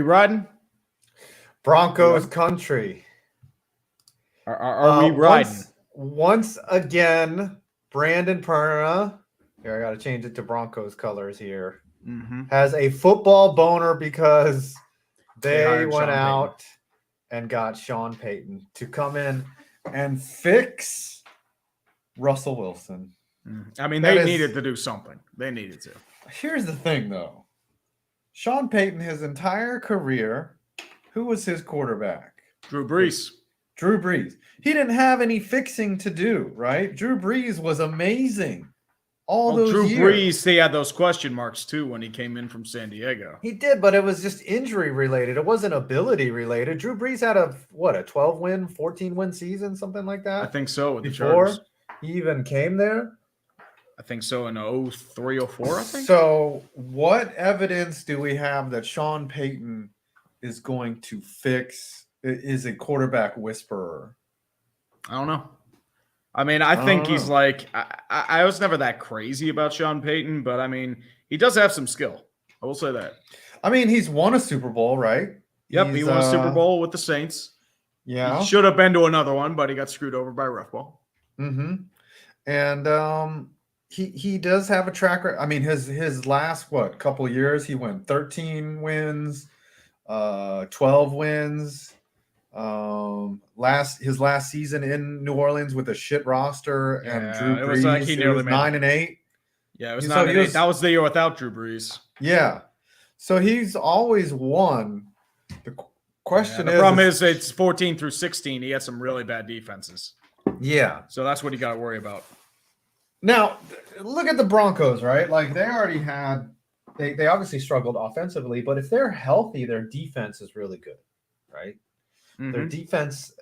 riding? Broncos country. Are we riding? Once again, Brandon Perna, here I got to change it to Broncos colors here, has a football boner because they went out and got Sean Payton to come in and fix Russell Wilson. I mean, they needed to do something. They needed to. Here's the thing, though. Sean Payton, his entire career, who was his quarterback? Drew Brees. He didn't have any fixing to do, right? Drew Brees was amazing. Drew Brees, he had those question marks, too, when he came in from San Diego. He did, but it was just injury related. It wasn't ability related. Drew Brees had a 12-win, 14-win season, something like that? I think so, with the Before Chargers. He even came there? I think so, in 03, 04, I think. So what evidence do we have that Sean Payton is going to fix, is a quarterback whisperer? I don't know. I mean, I think he's like, I was never that crazy about Sean Payton, but I mean, he does have some skill. I will say that. I mean, he's won a Super Bowl, right? Yep, he won a Super Bowl with the Saints. Yeah. He should have been to another one, but he got screwed over by a ref ball. And he does have a track record. I mean, his last, couple of years, he went 13 wins, 12 wins. His last season in New Orleans with a shit roster and Drew Brees, it was like he nearly made 9-8. Yeah, it was 9-8. That was the year without Drew Brees. Yeah, so he's always won. The question the problem is it's 14 through 16. He had some really bad defenses. Yeah, so that's what you got to worry about. Now, look at the Broncos, right? Like they already had, they obviously struggled offensively, but if they're healthy, their defense is really good, right? Their defense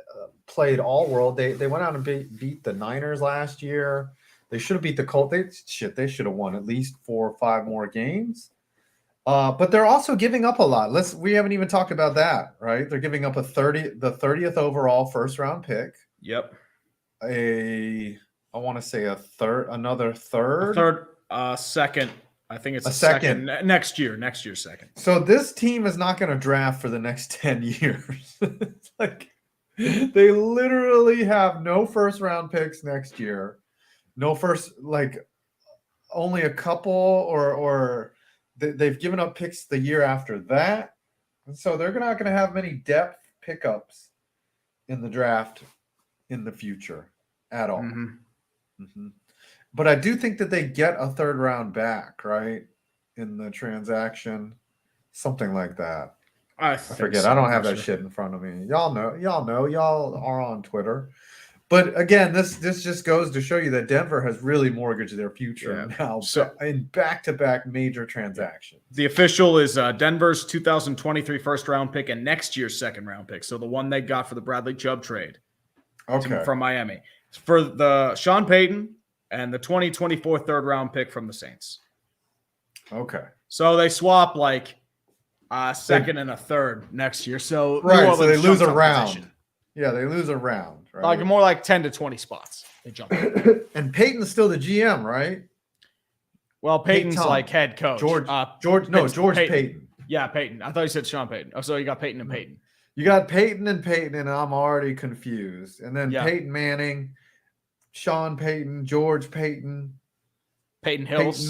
played all world. They went out and beat the Niners last year. They should have beat the Colts. They should have won at least 4 or 5 more games. But they're also giving up a lot. We haven't even talked about that, right? They're giving up the 30th overall first round pick. Yep. I want to say another third. Second. I think it's a second. Next year second. So this team is not going to draft for the next 10 years. It's like they literally have no first round picks next year. No first, like only a couple or they've given up picks the year after that. And so they're not going to have many depth pickups in the draft in the future at all. But I do think that they get a third round back, right? In the transaction, something like that. I forget. I don't have that shit in front of me. Y'all know. Y'all are on Twitter. But again, this just goes to show you that Denver has really mortgaged their future now in back-to-back major transactions. The official is Denver's 2023 first round pick and next year's second round pick. So the one they got for the Bradley Chubb trade from Miami. For the Sean Payton and the 2024 third round pick from the Saints. Okay. So they swap like a second and a third next year. So so they lose a round. Position. Yeah, they lose a round. Right? Like more like 10 to 20 spots. They jump. And Peyton's still the GM, right? Well, Peyton's like head coach. George Payton. Yeah, Peyton. I thought you said Sean Payton. Oh, so you got Peyton and Peyton. You got Peyton, and I'm already confused. And then Peyton Manning, Sean Payton, George Payton, Peyton Hills,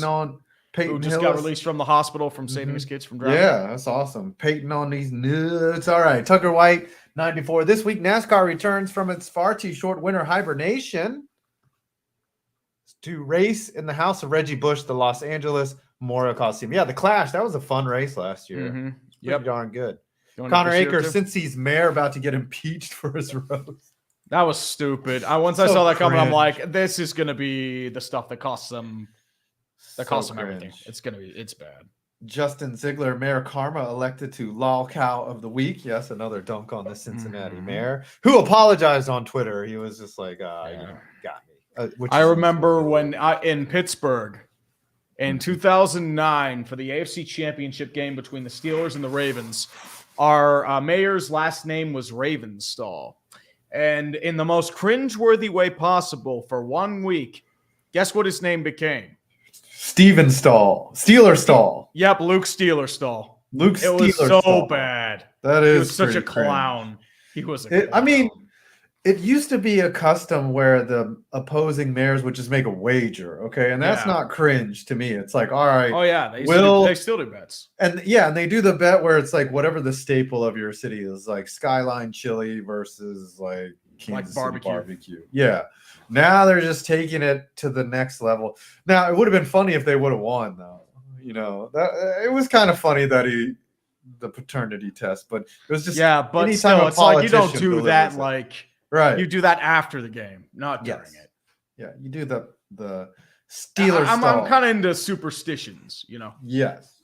who just got released from the hospital from saving his kids from drowning. Yeah, that's awesome. Peyton on these nuts. All right, Tucker White, 94. This week, NASCAR returns from its far too short winter hibernation to race in the house of Reggie Bush, the Los Angeles Memorial Coliseum. Yeah, the Clash. That was a fun race last year. Yep, darn good. Connor Akers, since he's mayor, about to get impeached for his roast. That was stupid. Once I saw that coming, I'm like, this is going to be the stuff that costs them. That costs them everything. It's bad. Justin Ziegler, Mayor Karma, elected to Lol Cow of the Week. Yes, another dunk on the Cincinnati mayor, who apologized on Twitter. He was just like, you got me. I remember when in Pittsburgh in 2009 for the AFC Championship game between the Steelers and the Ravens, our mayor's last name was Ravenstall. And in the most cringeworthy way possible for 1 week, guess what his name became? Steeler Stall. Yep, Luke Steeler Stall. Luke It was Steeler so style. bad. That He is was such a pretty cringe. clown. He was a I mean, clown. it used to be a custom where the opposing mayors would just make a wager, okay? And that's Yeah. not cringe to me. It's like, all right, Oh yeah, they still do bets. and they do the bet where it's like whatever the staple of your city is, like Skyline Chili versus like Kansas City barbecue. Yeah. Now they're just taking it to the next level. Now it would have been funny if they would have won, though. You know, that it was kind of funny that the paternity test, but it was just but anytime still, a it's like you don't politician do that delivers it. like Right. you do that after the game, not during it. Yeah, you do the Steelers. I'm kind of into superstitions, you know. Yes.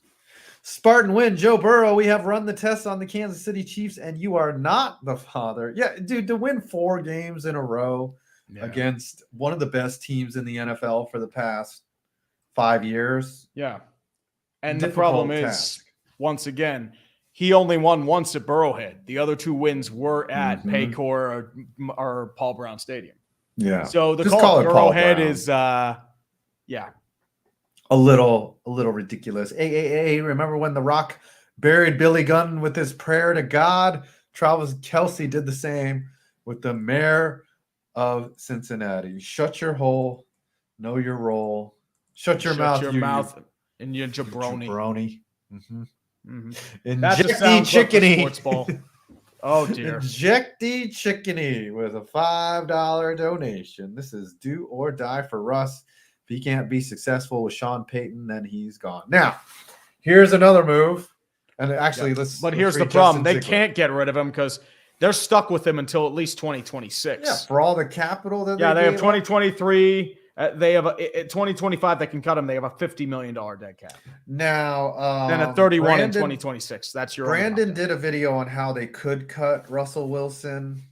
Spartan win, Joe Burrow. We have run the test on the Kansas City Chiefs, and you are not the father. Yeah, dude, to win 4 games in a row against one of the best teams in the NFL for the past 5 years. Yeah. And the problem is, once again, he only won once at Burrowhead. The other 2 wins were at Paycor or Paul Brown Stadium. Yeah. So the Just call it Burrowhead is, a little ridiculous. Hey, remember when The Rock buried Billy Gunn with his prayer to God? Travis Kelce did the same with the mayor of Cincinnati. Shut your hole, know your role. Shut your mouth, and you jabroni. Injectee chickeny. Sports ball. Oh dear. Injectee chickeny with a $5 donation. This is do or die for Russ. If he can't be successful with Sean Payton, then he's gone. Now, here's another move. And actually, But here's the problem. They can't get rid of him because they're stuck with him until at least 2026. Yeah, for all the capital that they have 2023. They have 2025. They can cut him. They have a $50 million dead cap. Now, then a 31 in 2026. That's your. Brandon did a video on how they could cut Russell Wilson,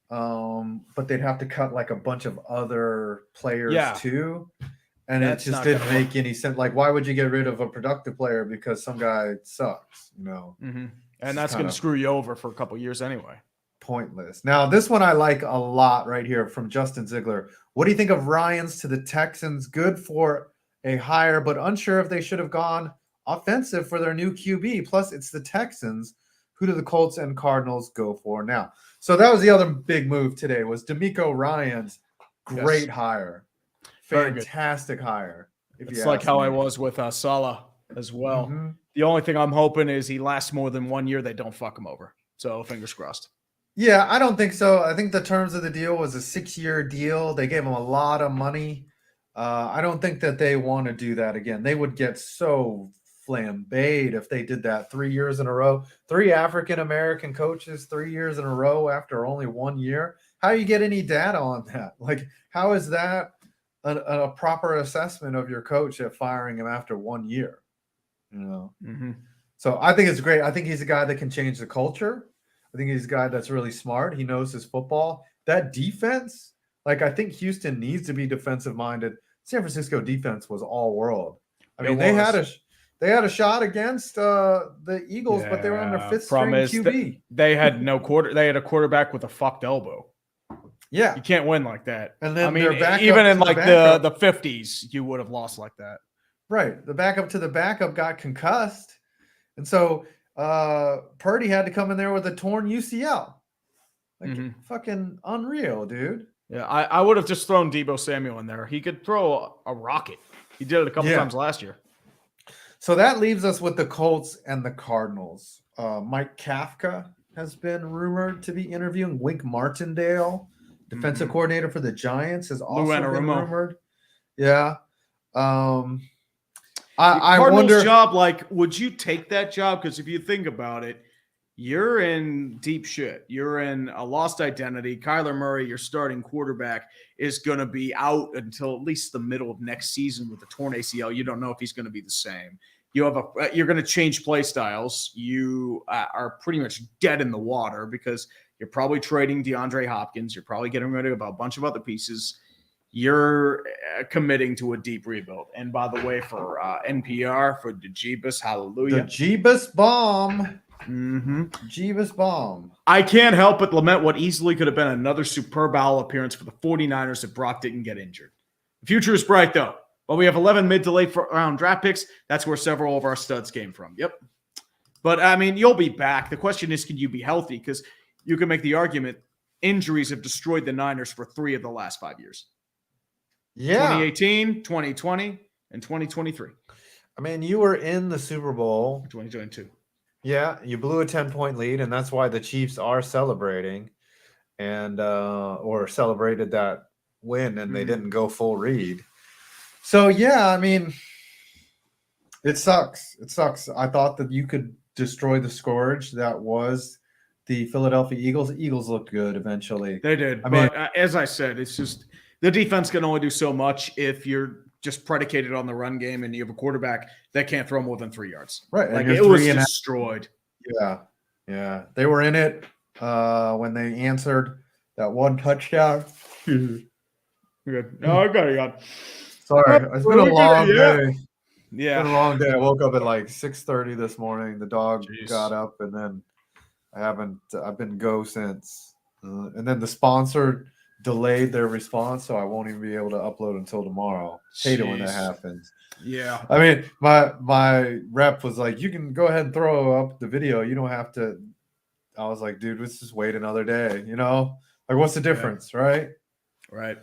but they'd have to cut like a bunch of other players too, and it just didn't make any sense. Like, why would you get rid of a productive player because some guy sucks? You know, and that's going to screw you over for a couple years anyway. Pointless. Now, this one I like a lot right here from Justin Ziegler. What do you think of Ryans to the Texans? Good for a hire, but unsure if they should have gone offensive for their new QB. Plus, it's the Texans. Who do the Colts and Cardinals go for now? So that was the other big move today was DeMeco Ryans. Great hire. Fantastic hire. It's like how I was with Salah as well. The only thing I'm hoping is he lasts more than 1 year. They don't fuck him over. So fingers crossed. Yeah, I don't think so. I think the terms of the deal was a 6-year deal. They gave him a lot of money. I don't think that they want to do that again. They would get so flambéed if they did that 3 years in a row. 3 African-American coaches 3 years in a row after only 1 year. How do you get any data on that? Like, how is that a proper assessment of your coach at firing him after 1 year? You know? So I think it's great. I think he's a guy that can change the culture. I think he's a guy that's really smart. He knows his football. That defense, like I think Houston needs to be defensive minded. San Francisco defense was all world. I mean, they had a shot against the Eagles, but they were on their 5th string QB. They had They had a quarterback with a fucked elbow. Yeah, you can't win like that. And then even in like the 50s, you would have lost like that. Right. The backup to the backup got concussed, and so Purdy had to come in there with a torn UCL. Like fucking unreal, dude. Yeah, I would have just thrown Deebo Samuel in there. He could throw a rocket. He did it a couple times last year. So that leaves us with the Colts and the Cardinals. Mike Kafka has been rumored to be interviewing. Wink Martindale, defensive coordinator for the Giants, has also been rumored. Yeah. I wonder, job, like, would you take that job? Because if you think about it, you're in deep shit. You're in a lost identity. Kyler Murray, your starting quarterback, is going to be out until at least the middle of next season with a torn ACL. You don't know if he's going to be the same. You're going to change play styles. You are pretty much dead in the water because you're probably trading DeAndre Hopkins. You're probably getting rid of a bunch of other pieces. You're committing to a deep rebuild. And by the way, for NPR, for the Jeebus, hallelujah. The Jeebus bomb. Jeebus bomb. I can't help but lament what easily could have been another superb owl appearance for the 49ers if Brock didn't get injured. The future is bright, though. While we have 11 mid to late round draft picks, that's where several of our studs came from. Yep. But I mean, you'll be back. The question is, can you be healthy? Because you can make the argument injuries have destroyed the Niners for 3 of the last 5 years. Yeah. 2018, 2020, and 2023. I mean, you were in the Super Bowl. 2022. Yeah, you blew a 10-point lead, and that's why the Chiefs are celebrating and or celebrated that win, and they didn't go full read. So, yeah, I mean, it sucks. It sucks. I thought that you could destroy the scourge that was the Philadelphia Eagles. The Eagles looked good eventually. They did. But as I said, it's just the defense can only do so much if you're just predicated on the run game and you have a quarterback that can't throw more than 3 yards. Right. Like it was destroyed. Yeah. Yeah. They were in it when they answered that one touchdown. Good. No, I got it. Sorry. It's been a long day. Yeah. It's been a long day. I woke up at like 6:30 this morning. The dog got up, and then I've been go since. And then the sponsor delayed their response, so I won't even be able to upload until tomorrow. Hate it when that happens. Yeah. I mean, my rep was like, you can go ahead and throw up the video. You don't have to. I was like, dude, let's just wait another day. Like, what's the difference, right? Right.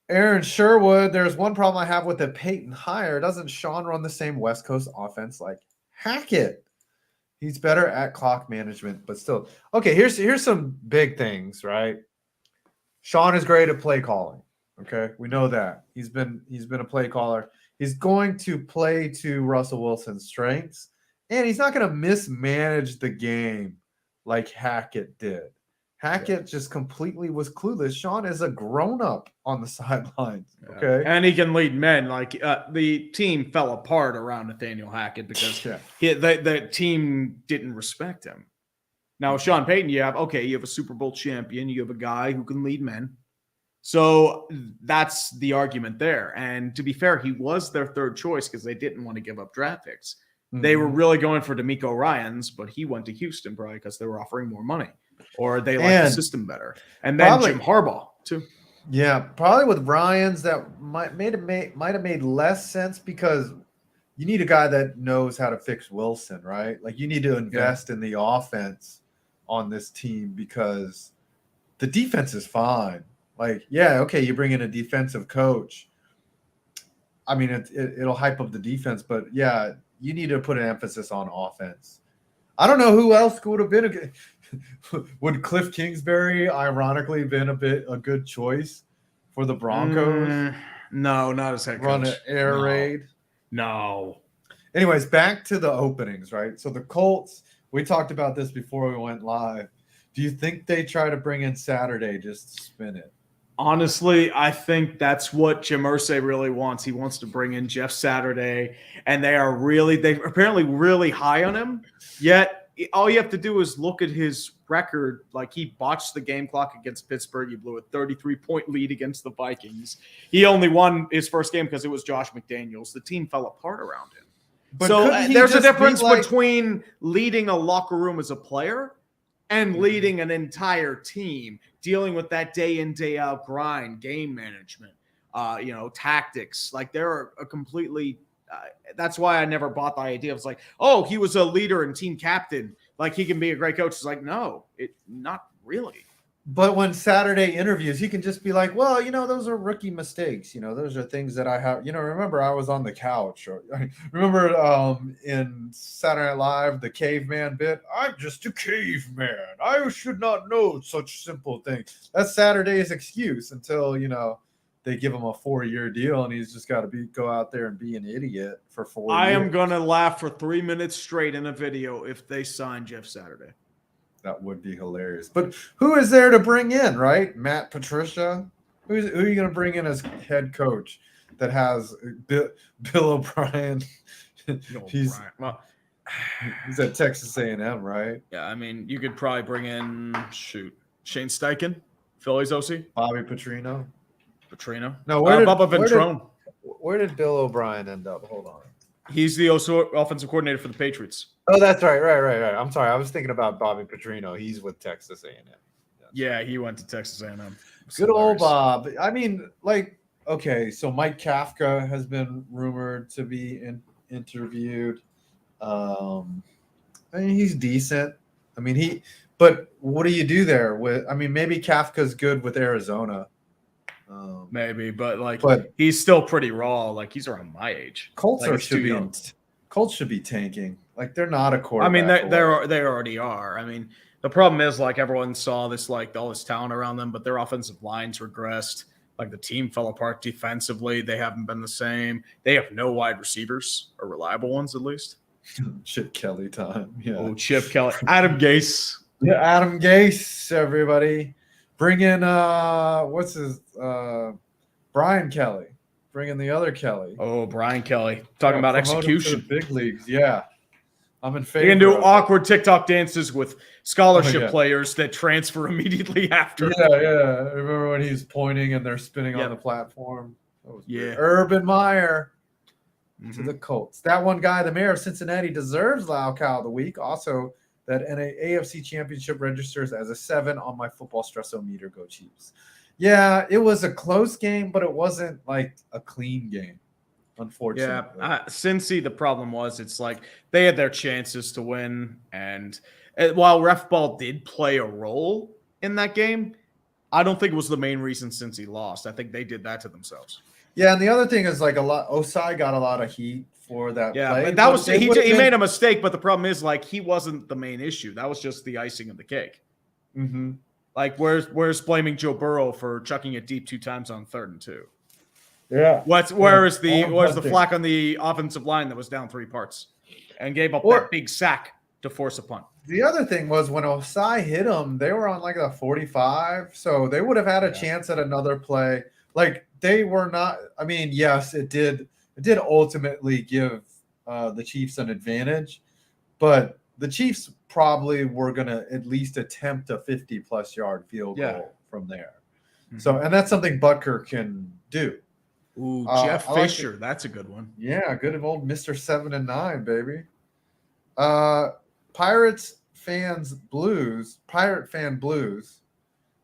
Aaron Sherwood, there's one problem I have with the Payton hire. Doesn't Sean run the same West Coast offense like Hackett? He's better at clock management, but still. Okay, here's some big things, right? Sean is great at play calling. Okay, we know that. He's been a play caller. He's going to play to Russell Wilson's strengths, and he's not going to mismanage the game like Hackett did. Hackett just completely was clueless. Sean is a grown-up on the sidelines, okay? And he can lead men. Like the team fell apart around Nathaniel Hackett because the team didn't respect him. Now, Sean Payton, you have a Super Bowl champion. You have a guy who can lead men. So that's the argument there. And to be fair, he was their third choice because they didn't want to give up draft picks. Mm-hmm. They were really going for D'Amico Ryans, but he went to Houston probably because they were offering more money. Or they like the system better. And then Jim Harbaugh, too. Yeah, probably with Ryans that might have made less sense because you need a guy that knows how to fix Wilson, right? Like you need to invest in the offense on this team because the defense is fine. Like, you bring in a defensive coach. I mean, it'll hype up the defense, but you need to put an emphasis on offense. I don't know who else would have been would Cliff Kingsbury ironically been a good choice for the Broncos? No, not as head coach. Run an air raid? No. Anyways, back to the openings, right? So the Colts, we talked about this before we went live. Do you think they try to bring in Saturday just to spin it? Honestly, I think that's what Jim Irsay really wants. He wants to bring in Jeff Saturday, and they're apparently really high on him. Yet all you have to do is look at his record. Like he botched the game clock against Pittsburgh. He blew a 33-point lead against the Vikings. He only won his first game because it was Josh McDaniels. The team fell apart around him. But so there's a difference between leading a locker room as a player and leading an entire team, dealing with that day in, day out grind, game management, tactics. Like they're a completely that's why I never bought the idea. It's like, oh, he was a leader and team captain. Like he can be a great coach. It's like, no, not really. But when Saturday interviews, he can just be like, well, those are rookie mistakes. Those are things that I have. Remember I was on the couch. Or remember in Saturday Night Live, the caveman bit? I'm just a caveman. I should not know such simple things. That's Saturday's excuse until, they give him a 4-year deal and he's just got to go out there and be an idiot for 4 years. I am going to laugh for 3 minutes straight in a video if they sign Jeff Saturday. That would be hilarious. But who is there to bring in, right? Matt Patricia? Who are you going to bring in as head coach that has Bill O'Brien? He's at Texas A&M, right? Yeah, I mean, you could probably bring in, Shane Steichen, Philly's OC. Bobby Petrino. No, Bubba Ventrone. Where did Bill O'Brien end up? Hold on. He's the offensive coordinator for the Patriots. Oh, that's right. Right. I'm sorry. I was thinking about Bobby Petrino. He's with Texas A&M. Yeah, he went to Texas A&M. Good old Bob. I mean, okay, so Mike Kafka has been rumored to be interviewed. I mean, he's decent. I mean, but what do you do there with? I mean, maybe Kafka's good with Arizona. Maybe, but like But he's still pretty raw. Like he's around my age. Colts Like it's too young. Colts should be tanking. Like they're not a I quarterback. mean, they already are. I mean, the problem is like everyone saw this like all this talent around them, but their offensive lines regressed. Like the team fell apart defensively. They haven't been the same. They have no wide receivers or reliable ones at least. Chip Kelly time. Yeah. Oh, Chip Kelly, Adam Gase. Yeah, Adam Gase, everybody. Bring in what's his Brian Kelly. Bring in the other Kelly. Oh, Brian Kelly. Talking about execution. Big leagues, yeah. I'm in favor. You can do awkward TikTok dances with scholarship players that transfer immediately after. Yeah. Remember when he's pointing and they're spinning on the platform? Yeah. Urban Meyer to the Colts. That one guy, the mayor of Cincinnati, deserves Lau Cow of the week. Also, that AFC Championship registers as a 7 on my football stress-o-meter. Go Chiefs. Yeah, it was a close game, but it wasn't like a clean game. Unfortunately. Yeah, Cincy, the problem was it's like they had their chances to win, and while ref ball did play a role in that game, I don't think it was the main reason Cincy lost. I think they did that to themselves. Yeah, and the other thing is like Osai got a lot of heat for that play. Yeah, but that was he made a mistake, but the problem is like he wasn't the main issue. That was just the icing of the cake. Mm-hmm. Like where's blaming Joe Burrow for chucking it deep 2 times on 3rd and 2? Yeah. Where's the flack on the offensive line that was down 3 parts and gave up that big sack to force a punt? The other thing was when Osai hit him, they were on like a 45, so they would have had a chance at another play. Like they were not. I mean, yes, it did ultimately give the Chiefs an advantage, but the Chiefs probably were going to at least attempt a 50-plus yard field goal from there. Mm-hmm. So, and that's something Butker can do. Ooh, Jeff Fisher, that's a good one. Yeah, good old Mr. 7 and 9, baby. Pirate fan blues.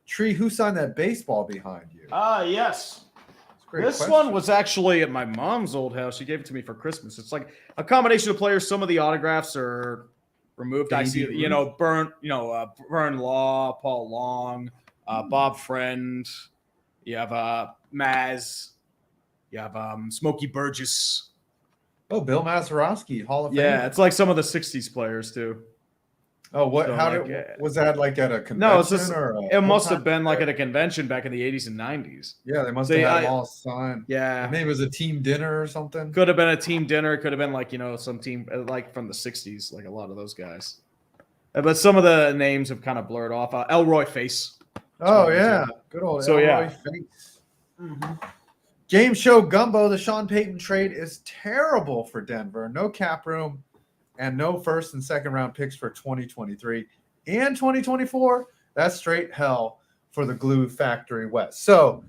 Tree, who signed that baseball behind you? Yes. This one was actually at my mom's old house. She gave it to me for Christmas. It's like a combination of players. Some of the autographs are removed. I see, Burn Law, Paul Long, Bob Friend. You have Maz. You have Smokey Burgess. Oh, Bill Mazeroski, Hall of Fame. Yeah, it's like some of the 60s players too. Oh, what? So was that like at a convention? No, it must have been like at a convention back in the 80s and 90s. Yeah, they must have had them all signed. Yeah. Maybe it was a team dinner or something. Could have been a team dinner. Could have been like, some team like from the 60s, like a lot of those guys. But some of the names have kind of blurred off. Elroy Face. Oh, yeah. Good old Elroy Face. Mm-hmm. Game show gumbo. The Sean Payton trade is terrible for Denver. No cap room and no 1st and 2nd round picks for 2023 and 2024. That's straight hell for the Glue Factory West. So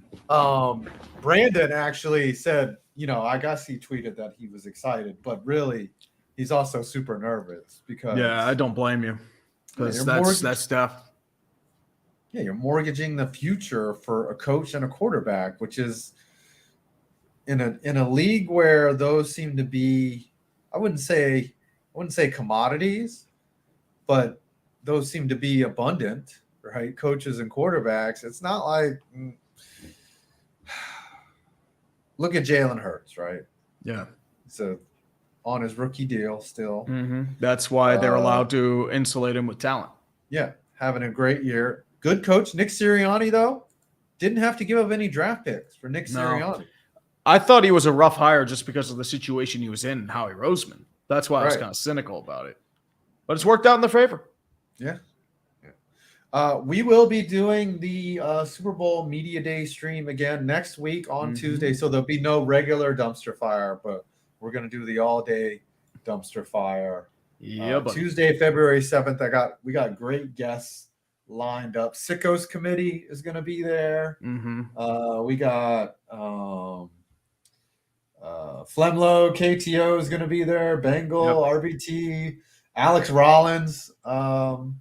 Brandon actually said, I guess he tweeted that he was excited, but really he's also super nervous because I don't blame you because that's tough. Yeah, you're mortgaging the future for a coach and a quarterback, which is in a league where those seem to be, I wouldn't say commodities, but those seem to be abundant, right? Coaches and quarterbacks. It's not like look at Jalen Hurts, right? Yeah. So on his rookie deal still. Mm-hmm. That's why they're allowed to insulate him with talent. Yeah, having a great year. Good coach. Nick Sirianni, though, didn't have to give up any draft picks for Nick Sirianni. I thought he was a rough hire just because of the situation he was in and Howie Roseman. That's why I was kind of cynical about it. But it's worked out in their favor. Yeah. We will be doing the Super Bowl Media Day stream again next week on Tuesday. So there'll be no regular dumpster fire, but we're going to do the all-day dumpster fire. Yeah, Tuesday, February 7th. We got great guests lined up. Sickos Committee is going to be there. Mm-hmm. We got Flemlo, KTO is going to be there. Bengal, RBT, Alex Rollins will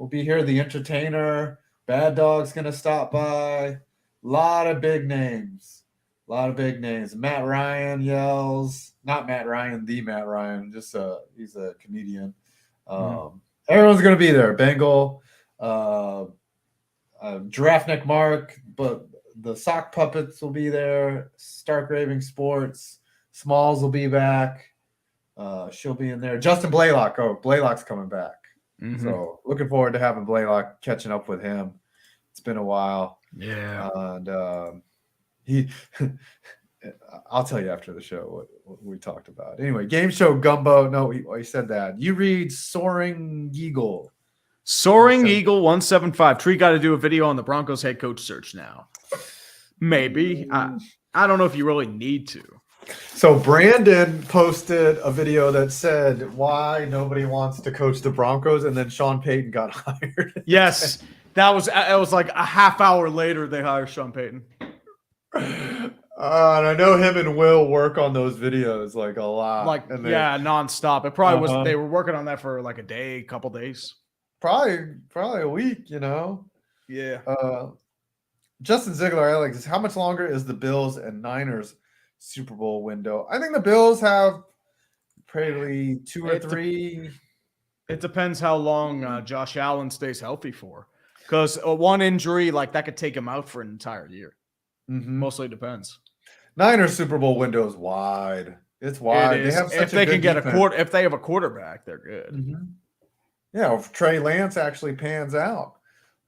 be here. The Entertainer, Bad Dog's going to stop by. A lot of big names. Matt Ryan yells. Not Matt Ryan, the Matt Ryan. Just he's a comedian. Everyone's going to be there. Bengal, Giraffe Neck Mark, but the Sock Puppets will be there. Stark Raving Sports. Smalls will be back. She'll be in there. Justin Blaylock. Oh, Blaylock's coming back. Mm-hmm. So looking forward to having Blaylock, catching up with him. It's been a while. Yeah. And he I'll tell you after the show what we talked about. Anyway, Game Show Gumbo. No, he said that. You read Soaring Eagle. Soaring Eagle 175. Tree got to do a video on the Broncos head coach search now. Maybe. I don't know if you really need to. So Brandon posted a video that said why nobody wants to coach the Broncos, and then Sean Payton got hired. Yes. It was like a half hour later they hired Sean Payton. And I know him and Will work on those videos like a lot. Nonstop. It probably was. They were working on that for like a day, couple days. Probably a week, Yeah. Justin Ziegler, Alex, how much longer is the Bills and Niners Super Bowl window? I think the Bills have probably 2 or 3. It depends how long Josh Allen stays healthy for. Because one injury, like that could take him out for an entire year. Mm-hmm. Mostly depends. Niners Super Bowl window is wide. It's wide. They have such if they can get defense. if they have a quarterback, they're good. Mm-hmm. Yeah, if Trey Lance actually pans out.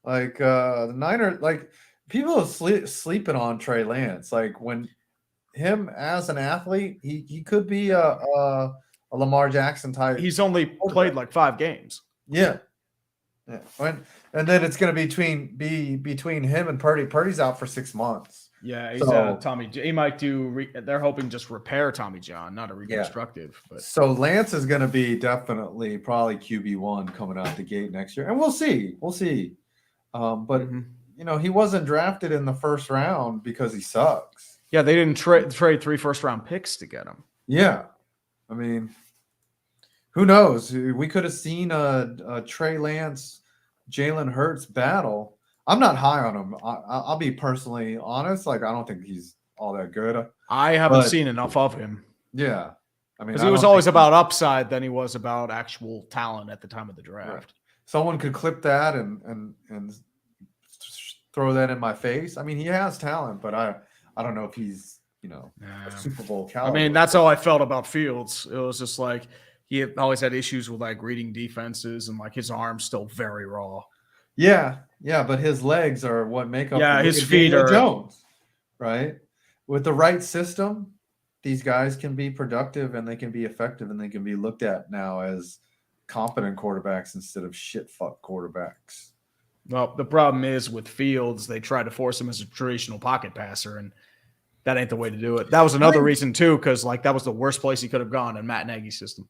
Like the Niners, like people are sleeping on Trey Lance. Like when him as an athlete, he could be a Lamar Jackson type. He's only played like 5 games. Yeah. And then it's going to be between him and Purdy. Purdy's out for 6 months. Yeah, he's Tommy. He might do. They're hoping just repair Tommy John, not a reconstructive. Yeah. But so Lance is going to be definitely probably QB1 coming out the gate next year, and we'll see. But he wasn't drafted in the first round because he sucks. Yeah, they didn't trade 3 first-round picks to get him. Yeah, I mean, who knows? We could have seen a Trey Lance, Jalen Hurts battle. I'm not high on him. I'll be personally honest. Like, I don't think he's all that good. I haven't seen enough of him. Yeah. I mean, because he was always about upside than he was about actual talent at the time of the draft. Right. Someone could clip that and throw that in my face. I mean, he has talent, but I don't know if he's, a Super Bowl caliber. I mean, that's how I felt about Fields. It was just like he always had issues with like reading defenses and like his arm's still very raw. Yeah, but his legs are what make up. Yeah, his feet are Jones, right? With the right system, these guys can be productive and they can be effective and they can be looked at now as competent quarterbacks instead of shit fuck quarterbacks. Well, the problem is with Fields, they try to force him as a traditional pocket passer, and that ain't the way to do it. That was another reason too, because like that was the worst place he could have gone in Matt Nagy's system.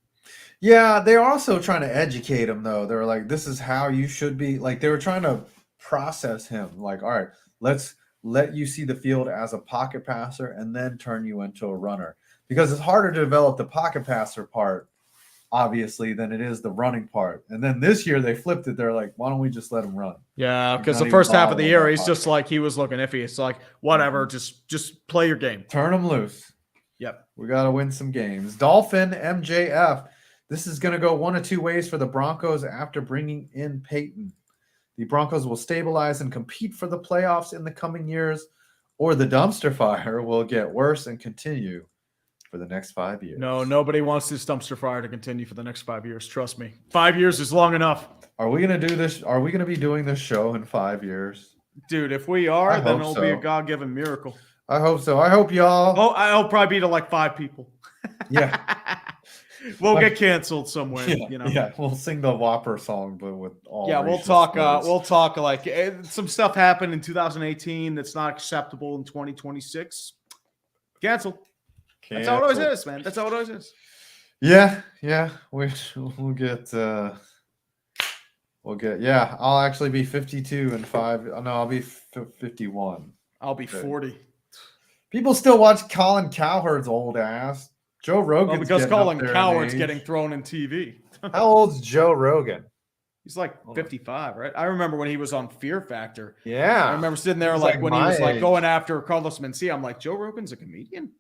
Yeah, they're also trying to educate him, though. They're like, this is how you should be. Like, they were trying to process him. Like, all right, let's let you see the field as a pocket passer and then turn you into a runner. Because it's harder to develop the pocket passer part, obviously, than it is the running part. And then this year they flipped it. They're like, why don't we just let him run? Yeah, because the first half of the year, he's just like, he was looking iffy. It's like, whatever, just play your game. Turn him loose. Yep. We got to win some games. Dolphin MJF. This is going to go one of 2 ways for the Broncos after bringing in Payton. The Broncos will stabilize and compete for the playoffs in the coming years, or the dumpster fire will get worse and continue for the next 5 years. No, nobody wants this dumpster fire to continue for the next 5 years. Trust me. 5 years is long enough. Are we going to do this? Are we going to be doing this show in 5 years? Dude, if we are, then it'll be a God-given miracle. I hope so. I hope y'all. Oh, I'll probably be to like 5 people. Yeah. We'll get canceled somewhere. Yeah, we'll sing the Whopper song, but with all. Yeah, we'll talk. Like some stuff happened in 2018 that's not acceptable in 2026. Cancel. That's how it always is, man. That's how it always is. Yeah. We'll get. Yeah, I'll actually be 52 and 5. No, I'll be 51. I'll be 40. People still watch Colin Cowherd's old ass. Joe Rogan. Because Colin Cowherd's getting thrown in TV. How old's Joe Rogan? He's like 55, right? I remember when he was on Fear Factor. Yeah. I remember sitting there like when he was like going after Carlos Mencia. I'm like, Joe Rogan's a comedian?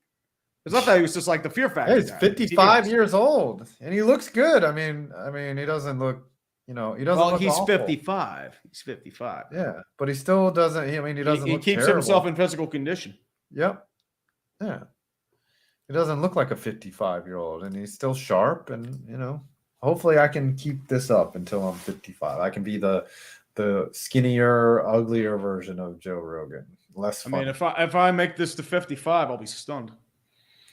Because I thought he was just like the Fear Factor. Yeah, he's guy. 55 years old, and he looks good. I mean, he doesn't look, he doesn't Well, look he's awful. 55. He's 55. Yeah, but he still doesn't. I mean, he doesn't. He look keeps terrible. himself in physical condition. Yep. Yeah. He doesn't look like a 55-year-old, and he's still sharp. And hopefully, I can keep this up until I'm 55. I can be the skinnier, uglier version of Joe Rogan. Less fun. I mean, if I make this to 55, I'll be stunned.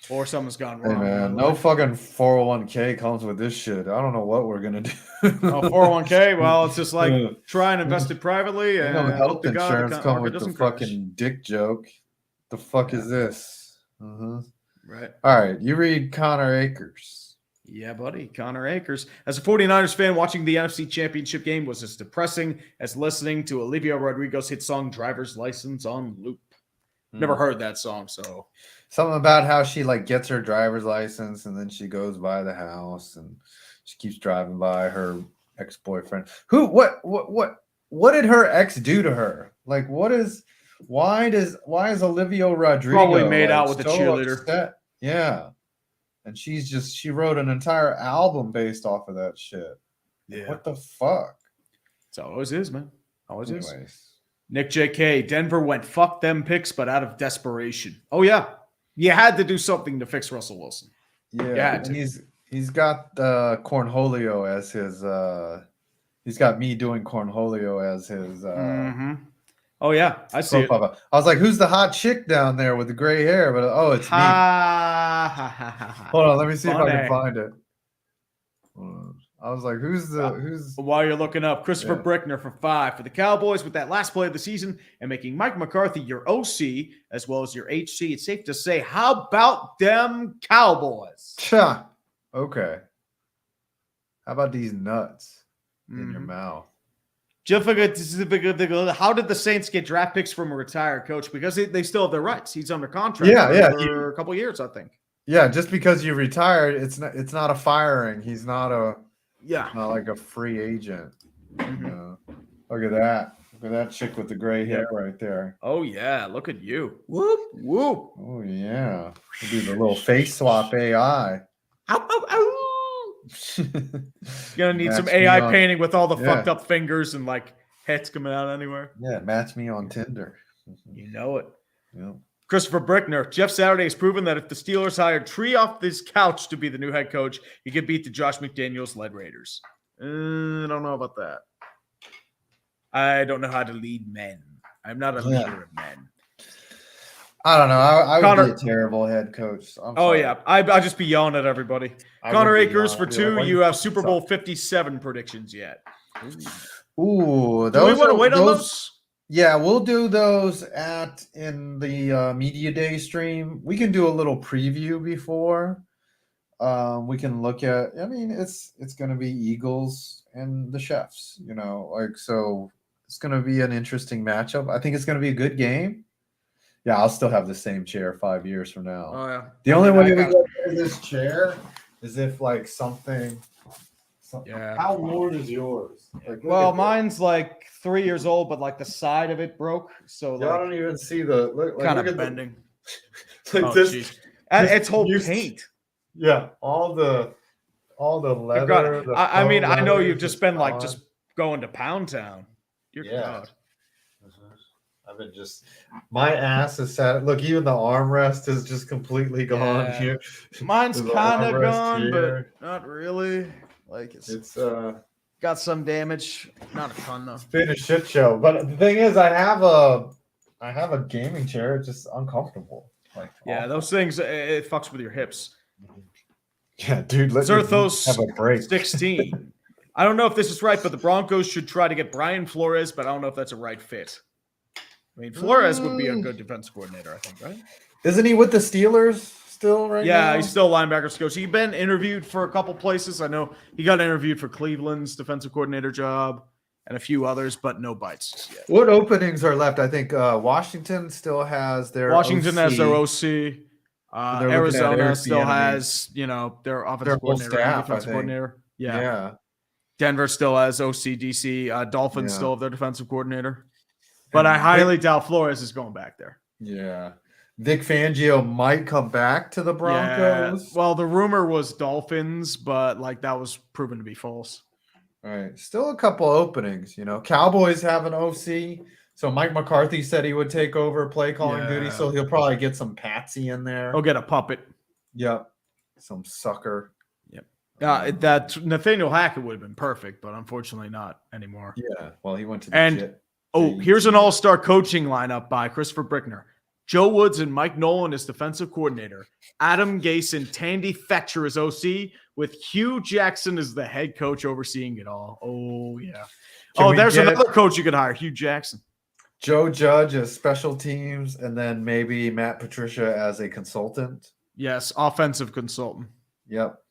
Or something's gone wrong. Hey man, no fucking 401k comes with this shit. I don't know what we're gonna do. 401k? Well, it's just like try and invest it privately. And health insurance come with the fucking dick joke. The fuck is this? Right. All right, you read Connor Akers. Yeah, buddy. Connor Akers. As a 49ers fan, watching the NFC Championship game was as depressing as listening to Olivia Rodrigo's hit song Driver's License on loop. Never heard that song, so... Something about how she gets her driver's license and then she goes by the house and she keeps driving by her ex-boyfriend. What did her ex do to her? Why is Olivia Rodrigo probably made out with a cheerleader? Upset? Yeah. And she wrote an entire album based off of that shit. Yeah. What the fuck? It's always is, man. Always is. Anyways. Nick JK, Denver went fuck them picks, but out of desperation. Oh, yeah. You had to do something to fix Russell Wilson. Yeah, and he's got Cornholio as his he's got me doing Cornholio as his Oh yeah, I see it. I was like, who's the hot chick down there with the gray hair? But it's me. Hold on, let me see if I can find it. I was like, who's while you're looking up, Christopher Brickner for 5 for the Cowboys with that last play of the season and making Mike McCarthy your OC as well as your HC. It's safe to say, how about them Cowboys? Okay. How about these nuts in your mouth? How did the Saints get draft picks from a retired coach? Because they still have their rights. He's under contract for a couple years, I think. Yeah, just because you retired, it's not a firing. He's not not like a free agent. Look at that. Look at that chick with the gray hair right there. Oh yeah, look at you. Whoop whoop. Oh yeah. We'll do the little face swap AI. Gonna need some AI painting with all the fucked up fingers and heads coming out anywhere. Yeah, match me on Tinder. You know it. Yeah. Christopher Brickner. Jeff Saturday has proven that if the Steelers hired Tree off this couch to be the new head coach, he could beat the Josh McDaniels-led Raiders. I don't know about that. I don't know how to lead men. I'm not a leader of men. I don't know. I would be a terrible head coach. I'll just be yelling at everybody. Connor Akers for 2. You have Super Bowl 57 predictions yet. Ooh, do we want to wait on those? Yeah, we'll do those in the media day stream. We can do a little preview before. We can look at. I mean, it's going to be Eagles and the Chefs. So it's going to be an interesting matchup. I think it's going to be a good game. Yeah, I'll still have the same chair 5 years from now. Oh yeah. The only way we get this chair is if something. Yeah. How worn is yours? Well, mine's 3 years old, but the side of it broke. So I don't even see the kind of bending. This. It's whole paint. Yeah, all the leather. I mean, I know you've just been just going to Pound Town. God. I've been my ass is sad. Look, even the armrest is just completely gone here. Mine's kind of gone, but not really. It's got some damage, not a ton though. It's been a shit show. But the thing is, I have a gaming chair. It's just uncomfortable. Those things it fucks with your hips. Yeah, dude. Zerthos have a break. 16. I don't know if this is right, but the Broncos should try to get Brian Flores, but I don't know if that's a right fit. I mean, Flores would be a good defense coordinator, I think, right? Isn't he with the Steelers still right now? Yeah, he's still linebackers coach. He's been interviewed for a couple places. I know he got interviewed for Cleveland's defensive coordinator job and a few others, but no bites yet. What openings are left? I think Washington still has their Washington has their OC. Arizona still has, their offensive coordinator, staff, defensive coordinator. Yeah. Denver still has OC, DC. Dolphins still have their defensive coordinator. But I highly doubt Flores is going back there. Yeah. Vic Fangio might come back to the Broncos. Yeah. Well, the rumor was Dolphins, but like that was proven to be false. All right. Still a couple openings. Cowboys have an OC. So Mike McCarthy said he would take over play calling duty. So he'll probably get some Patsy in there. He'll get a puppet. Yep. Some sucker. Yep. That Nathaniel Hackett would have been perfect, but unfortunately not anymore. Yeah. Well, he went to the here's an all-star coaching lineup by Christopher Brickner. Joe Woods and Mike Nolan as defensive coordinator. Adam Gase and Tandy Fetcher as OC, with Hugh Jackson as the head coach overseeing it all. Oh, yeah. There's another coach you could hire, Hugh Jackson. Joe Judge as special teams, and then maybe Matt Patricia as a consultant. Yes, offensive consultant. Yep.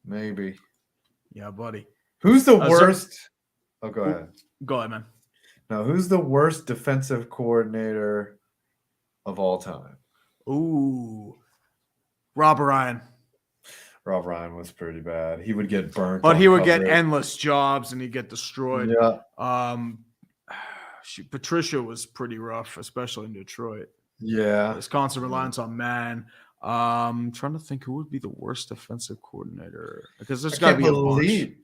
Maybe. Yeah, buddy. Who's the worst? Go ahead. Go ahead, man. No, who's the worst defensive coordinator of all time? Ooh. Rob Ryan. Rob Ryan was pretty bad. He would get burnt. But he would get endless jobs and he'd get destroyed. Yeah. Patricia was pretty rough, especially in Detroit. Yeah. His constant reliance on man. Trying to think who would be the worst defensive coordinator. Because there's got to be a bunch.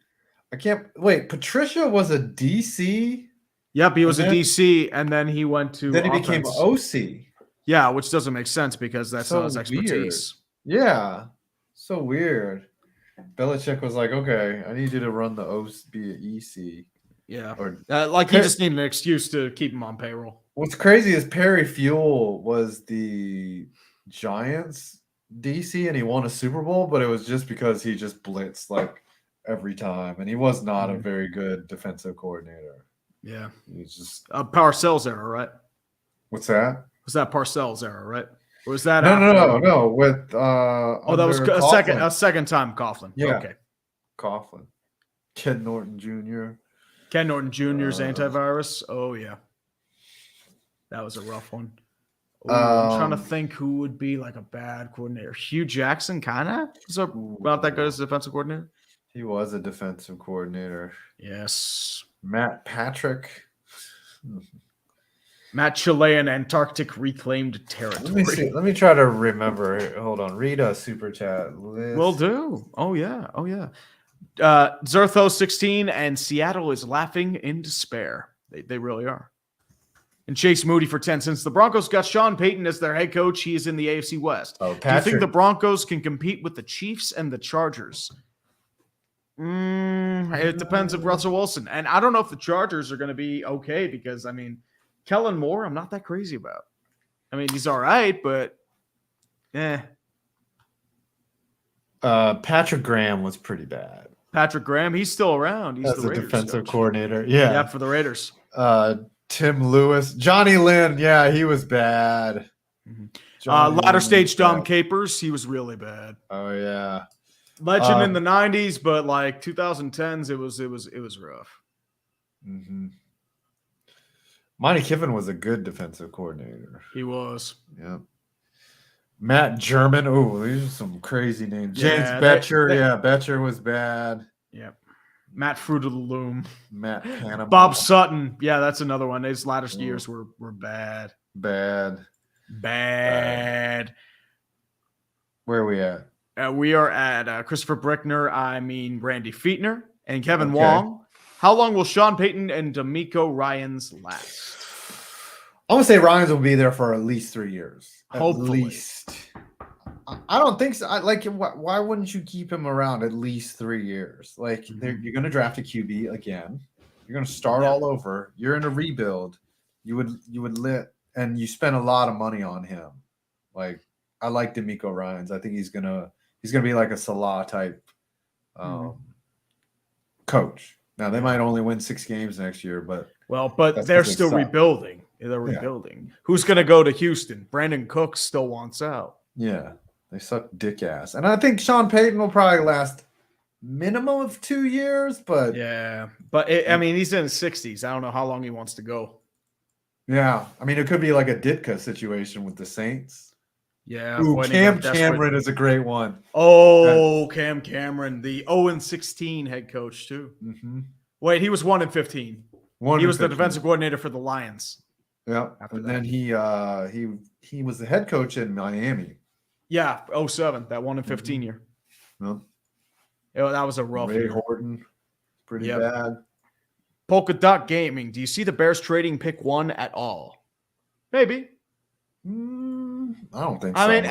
I can't wait. Patricia was a DC. Yep, he was a DC, and then he went to. Then he became OC. Yeah, which doesn't make sense because that's not his expertise. Weird. Yeah, so weird. Belichick was like, "Okay, I need you to run the OC, be an EC." Yeah, he just needed an excuse to keep him on payroll. What's crazy is Perry Fuel was the Giants DC, and he won a Super Bowl, but it was just because he just blitzed like every time, and he was not a very good defensive coordinator. Yeah, he's just Parcells era, right? What's that? Was that Parcells era, right? Or was that no? With that was a second time Coughlin. Yeah, okay. Coughlin, Ken Norton Jr. Ken Norton Jr.'s antivirus. Oh yeah, that was a rough one. Ooh, I'm trying to think who would be like a bad coordinator. Hugh Jackson, kind of was about that good as a defensive coordinator. He was a defensive coordinator. Yes. Matt Patrick. Matt Chilean Antarctic reclaimed territory. Let me try to remember. Hold on. Read a super chat list. Will do. Oh yeah. Zertho 16 and Seattle is laughing in despair. They really are. And Chase Moody for 10. Since the Broncos got Sean Payton as their head coach, he is in the AFC West. Do you think the Broncos can compete with the Chiefs and the Chargers? It depends if Russell Wilson. And I don't know if the Chargers are going to be okay because, I mean, Kellen Moore, I'm not that crazy about. I mean, he's all right, but Patrick Graham was pretty bad. Patrick Graham, he's still around. He's as the a defensive coach. Coordinator. Yeah, for the Raiders. Tim Lewis, Johnny Lynn. Yeah, he was bad. Latter stage Dom Capers, he was really bad. Oh yeah. Legend in the 90s, but like 2010s, it was rough. Mm-hmm. Monty Kiffin was a good defensive coordinator. He was. Yeah. Matt German. Oh, these are some crazy names. James Betcher. Betcher was bad. Yep. Matt Fruit of the Loom. Matt Panama. Bob Sutton. Yeah, that's another one. His latter years were bad. Bad. Where are we at? We are at Christopher Brickner, Randy Fietner, and Kevin Wong. How long will Sean Payton and DeMeco Ryans last? I'm going to say Ryans will be there for at least 3 years. Hopefully. At least. I don't think so. Why wouldn't you keep him around at least 3 years? Like, you're going to draft a QB again. You're going to start all over. You're in a rebuild. You would and you spend a lot of money on him. Like, I like DeMeco Ryans. I think he's gonna be like a Salah type coach. Now they might only win 6 games next year, but they're still rebuilding. They're rebuilding. Who's gonna go to Houston? Brandon Cooks still wants out. Yeah, they suck dick ass, and I think Sean Payton will probably last minimum of 2 years. But he's in his 60s. I don't know how long he wants to go. Yeah, I mean, it could be like a Ditka situation with the Saints. Yeah. Ooh, Cam Cameron is a great one. Oh, Cam Cameron, the 0-16 head coach too. Mm-hmm. Wait, he was 1-15. He was the defensive coordinator for the Lions. Yeah. After And that. then he was the head coach in Miami. Yeah, 07, that 1-15 year. Well, That was a rough Ray year. Horton, pretty Yep. bad. Polka Dot Gaming. Do you see the Bears trading pick 1 at all? Maybe. I don't think I so. mean,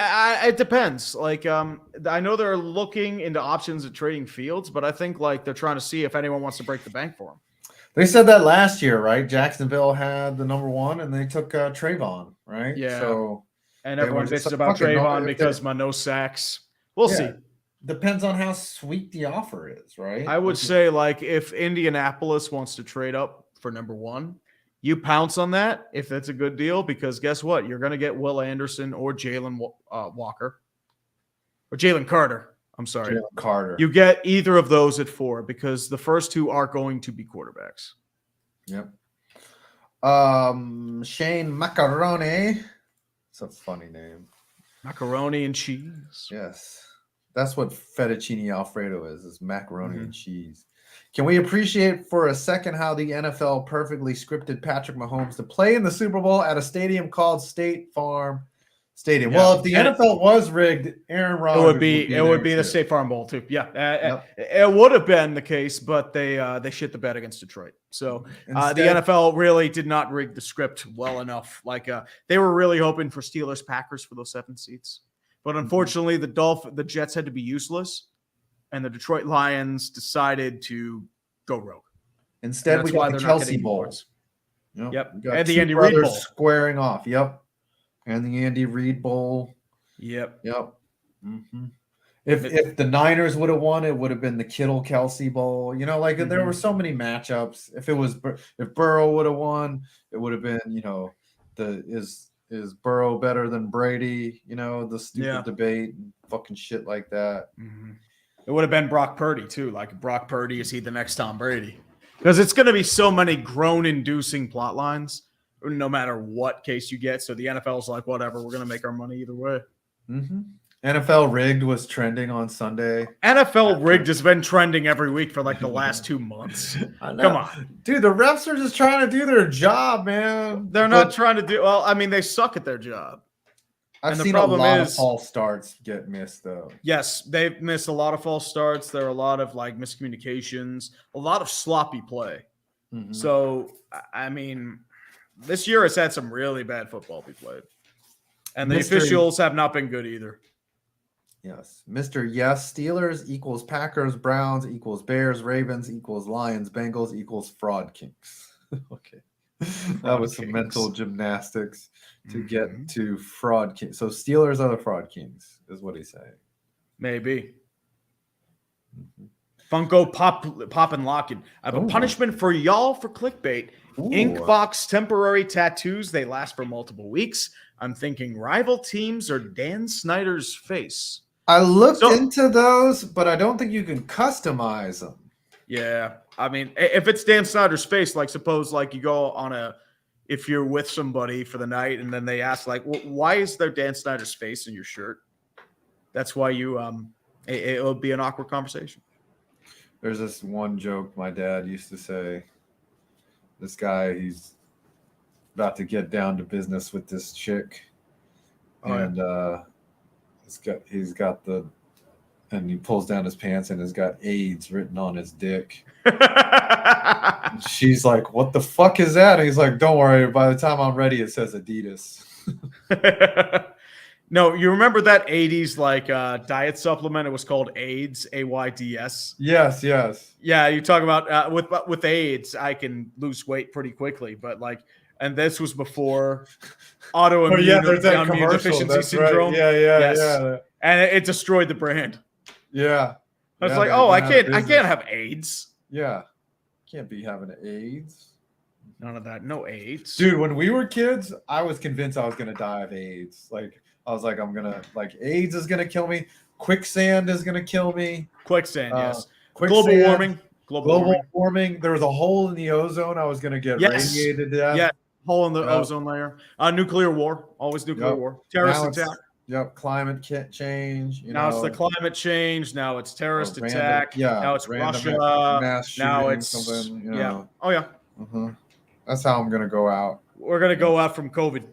it depends. Like, I know they're looking into options of trading Fields, but I think like they're trying to see if anyone wants to break the bank for him. They said that last year, right? Jacksonville had the number 1, and they took Trayvon, right? Yeah. So And they everyone were just bitches like, about "Fuck it, no, Trayvon if because they're-" no sacks. We'll see. Depends on how sweet the offer is, right? I would say like if Indianapolis wants to trade up for number 1, you pounce on that if that's a good deal, because guess what? You're going to get Will Anderson or Jalen Walker or Jalen Carter. I'm sorry. Jalen Carter. You get either of those at 4 because the first 2 are going to be quarterbacks. Yep. Shane Macaroni. It's a funny name. Macaroni and cheese. Yes. That's what fettuccine Alfredo is macaroni and cheese. Can we appreciate for a second how the NFL perfectly scripted Patrick Mahomes to play in the Super Bowl at a stadium called State Farm Stadium? Yeah. Well, if the NFL was rigged, Aaron Rodgers It would be the State Farm Bowl too. Yeah, it would have been the case, but they shit the bed against Detroit. So the NFL really did not rig the script well enough. Like they were really hoping for Steelers Packers for those 7 seats, but unfortunately the Jets had to be useless, and the Detroit Lions decided to go rogue. Instead, we got the Kelsey Bowl. Yep. And the Andy Reid Bowl squaring off. Yep. And the Andy Reid Bowl. Yep. Mm-hmm. If the Niners would have won, it would have been the Kittle Kelsey Bowl. You know, like there were so many matchups. If Burrow would have won, it would have been, is Burrow better than Brady? You know, the stupid debate and fucking shit like that. Mm-hmm. It would have been Brock Purdy too. Like Brock Purdy, is he the next Tom Brady? Because it's going to be so many groan-inducing plot lines, no matter what case you get. So the NFL's like, whatever, we're going to make our money either way. Mm-hmm. NFL Rigged was trending on Sunday. NFL Rigged has been trending every week for like the last 2 months. Come on. Dude, the refs are just trying to do their job, man. They're not trying to do – well, I mean, they suck at their job. I've seen a lot of false starts get missed, though. Yes, they've missed a lot of false starts. There are a lot of like miscommunications, a lot of sloppy play. Mm-hmm. So, I mean, this year has had some really bad football be played. And the officials have not been good either. Yes. Mr. Yes, Steelers equals Packers, Browns equals Bears, Ravens equals Lions, Bengals equals Fraud Kings. Okay. That was some mental gymnastics to get to Fraud Kings. So Steelers are the Fraud Kings, is what he's saying. Maybe. Funko Pop and Locking. I have a punishment for y'all for clickbait. Inkbox temporary tattoos. They last for multiple weeks. I'm thinking rival teams or Dan Snyder's face. I looked into those, but I don't think you can customize them. Yeah. I mean, if it's Dan Snyder's face, like suppose like you go on if you're with somebody for the night and then they ask like, well, why is there Dan Snyder's face in your shirt? That's why you, it would be an awkward conversation. There's this one joke my dad used to say. This guy, he's about to get down to business with this chick. And and he pulls down his pants and has got AIDS written on his dick. And she's like, what the fuck is that? And he's like, don't worry. By the time I'm ready, it says Adidas. No, you remember that 80s like diet supplement? It was called AIDS, AIDS. Yes. Yeah, you talk about with AIDS, I can lose weight pretty quickly, but like, and this was before autoimmune deficiency syndrome. Right. Yeah. And it destroyed the brand. Yeah. I was like, I can't have AIDS. Yeah. Can't be having AIDS. None of that. No AIDS. Dude, when we were kids, I was convinced I was going to die of AIDS. Like, I was like, AIDS is going to kill me. Quicksand is going to kill me. Quicksand, yes. Global warming. There was a hole in the ozone. I was going to get radiated to that. Yeah, hole in the ozone layer. Nuclear war. Always nuclear war. Terrorist attack. Yep, climate change. Now it's the climate change. Now it's terrorist attack. Yeah. Now it's Russia. Mass now it's something. Yeah. Oh yeah. That's how I'm gonna go out We're gonna go out from COVID.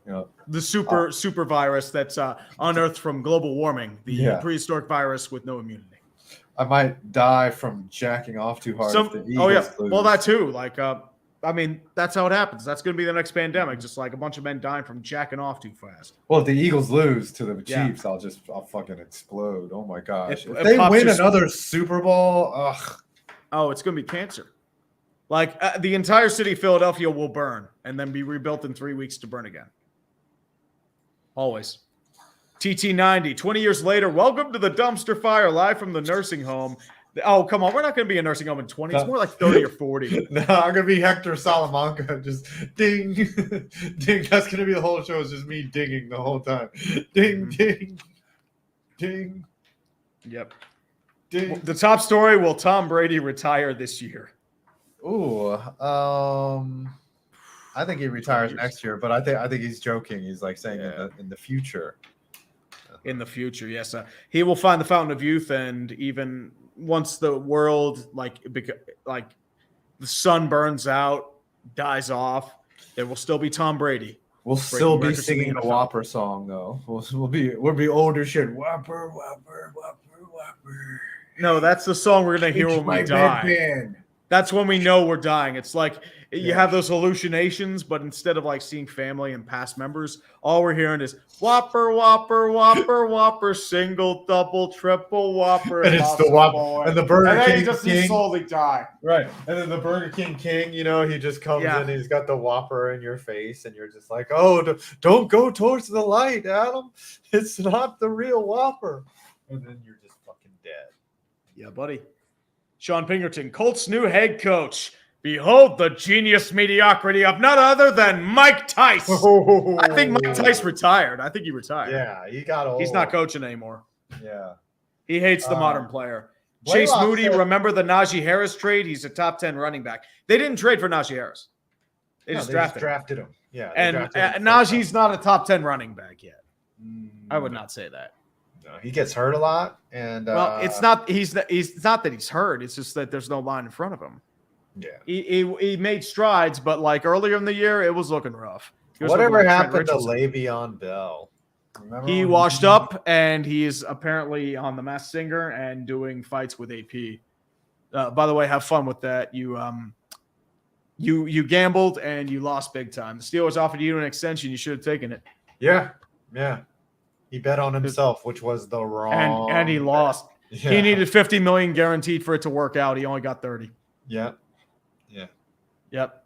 Yeah. The super virus that's unearthed from global warming. The prehistoric virus with no immunity. I might die from jacking off too hard. If the Eagles lose. Well, that too. Like, I mean, that's how it happens. That's going to be the next pandemic. Just like a bunch of men dying from jacking off too fast. Well, if the Eagles lose to the Chiefs, I'll fucking explode. Oh my gosh! If they win another Super Bowl, ugh. Oh, it's going to be cancer. Like the entire city of Philadelphia will burn and then be rebuilt in 3 weeks to burn again. Always. TT90, 20 years later, welcome to the dumpster fire, live from the nursing home. Oh, come on. We're not going to be a nursing home in 20. It's more like 30 or 40. No, I'm going to be Hector Salamanca. Just ding, ding. That's going to be the whole show. It's just me dinging the whole time. Ding, ding, ding. Yep. Ding. The top story, will Tom Brady retire this year? Ooh, I think he retires next year, but I think he's joking. He's like saying in the future. In the future, yes. He will find the fountain of youth, and even once the world, like the sun burns out, dies off, there will still be Tom Brady. We'll still be singing the Whopper song, though. We'll be older shit. Whopper, Whopper, Whopper, Whopper. No, that's the song we're gonna hear when we die. That's when we know we're dying. It's like you have those hallucinations, but instead of like seeing family and past members, all we're hearing is Whopper, Whopper, Whopper, Whopper, single, double, triple, Whopper. And it's the Whopper. And the Burger King. And then he just slowly die. Right. And then the Burger King, he just comes in and he's got the Whopper in your face. And you're just like, oh, don't go towards the light, Adam. It's not the real Whopper. And then you're just fucking dead. Yeah, buddy. Sean Pinkerton, Colts' new head coach. Behold the genius mediocrity of none other than Mike Tice. Oh. I think Mike Tice retired. I think he retired. Yeah, he got old. He's not coaching anymore. Yeah. He hates the modern player. Chase Moody, remember the Najee Harris trade? He's a top 10 running back. They didn't trade for Najee Harris. They just drafted him. Yeah. And Najee's not a top 10 running back yet. I would not say that. No, he gets hurt a lot, and it's not that he's hurt. It's just that there's no line in front of him. Yeah, he made strides, but like earlier in the year, it was looking rough. Whatever happened to Le'Veon Bell? Remember he washed up, and he's apparently on The Masked Singer and doing fights with AP. By the way, have fun with that. You gambled and you lost big time. The Steelers offered you an extension. You should have taken it. Yeah. He bet on himself, which was the wrong. And he lost. Yeah. He needed $50 million guaranteed for it to work out. He only got 30. Yeah. Yep.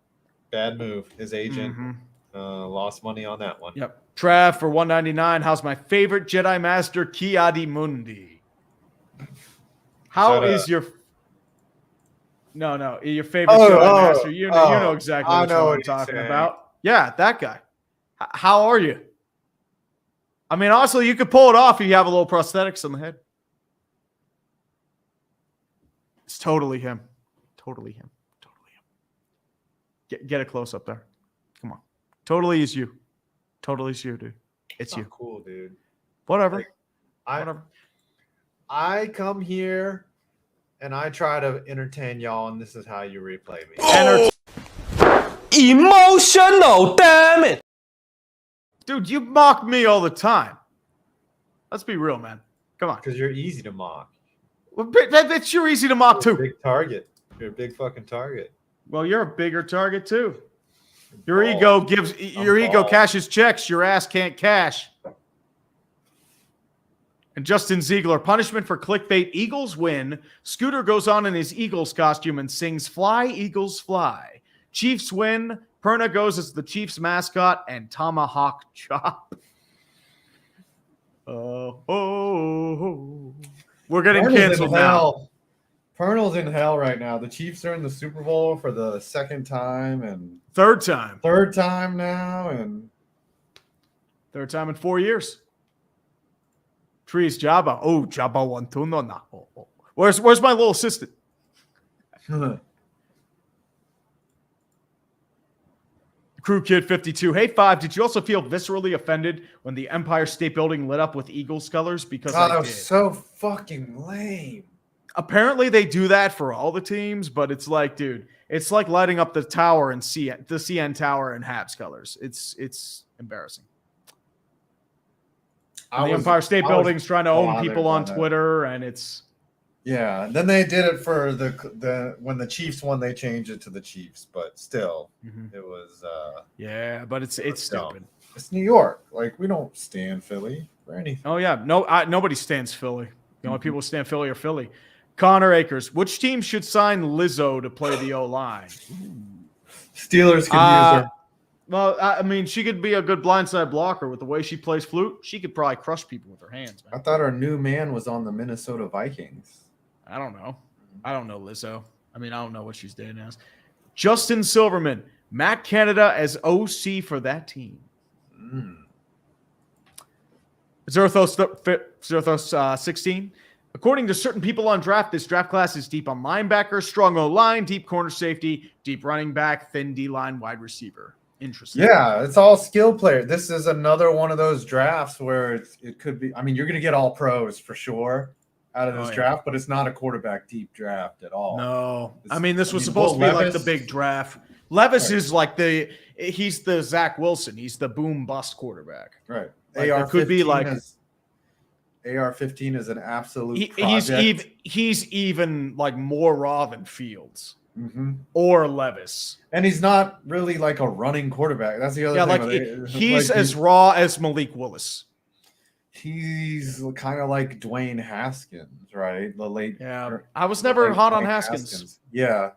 Bad move. His agent lost money on that one. Yep. Trav for $199. How's my favorite Jedi Master, Ki-Adi Mundi? How is your? No, your favorite Jedi Master. You know exactly what I'm talking about. Yeah, that guy. How are you? I mean, honestly, you could pull it off if you have a little prosthetics on the head. It's totally him. Totally him. Get a close up there. Come on. Totally is you. Totally is you, dude. It's you. Cool, dude. Whatever. Whatever. I come here and I try to entertain y'all, and this is how you replay me. Oh! Emotional, damn it. Dude, you mock me all the time. Let's be real, man. Come on. Because you're easy to mock. Well, bitch, you're easy to mock, too. Big target. You're a big fucking target. Well, you're a bigger target, too. Your ego cashes checks. Your ass can't cash. And Justin Ziegler, punishment for clickbait. Eagles win. Scooter goes on in his Eagles costume and sings Fly, Eagles, Fly. Chiefs win. Perna goes as the Chiefs mascot and tomahawk chop. We're getting canceled now. Pernal's in hell right now. The Chiefs are in the Super Bowl for the second time and third time now, and third time in 4 years. Trees Jabba. Oh, Jabba one two no na. Where's my little assistant? Crew Kid 52. Hey, Five, did you also feel viscerally offended when the Empire State Building lit up with Eagles colors? Because that was so fucking lame. Apparently they do that for all the teams, but it's like, dude, it's like lighting up the tower and the CN Tower in Habs colors. It's embarrassing. And the Empire State Building's trying to own people on Twitter, and it's yeah. Then they did it for the when the Chiefs won, they changed it to the Chiefs, but still, it was yeah. But it's stupid. It's New York. Like, we don't stand Philly or anything. Oh yeah, nobody stands Philly. The only people who stand Philly are Philly. Connor Akers, which team should sign Lizzo to play the O-line? Steelers can use her. Well, I mean, she could be a good blindside blocker with the way she plays flute. She could probably crush people with her hands, man. I thought our new man was on the Minnesota Vikings. I don't know. I don't know Lizzo. I mean, I don't know what she's dating as. Justin Silverman, Matt Canada as OC for that team. Zerthos 16. According to certain people on draft, this draft class is deep on linebacker, strong O-line, deep corner safety, deep running back, thin D-line wide receiver. Interesting. Yeah, it's all skill players. This is another one of those drafts where it could be. I mean, you're going to get all pros for sure out of this draft, but it's not a quarterback deep draft at all. No, I mean, this was supposed to be like the big draft. Levis is like he's the Zach Wilson. He's the boom bust quarterback. Right. Like, AR could be like AR-15 is an absolute project. He's even like more raw than Fields or Levis. And he's not really like a running quarterback. That's the other thing. Like he's as raw as Malik Willis. He's kind of like Dwayne Haskins, right? The late. Yeah, I was never hot on Haskins. Yeah.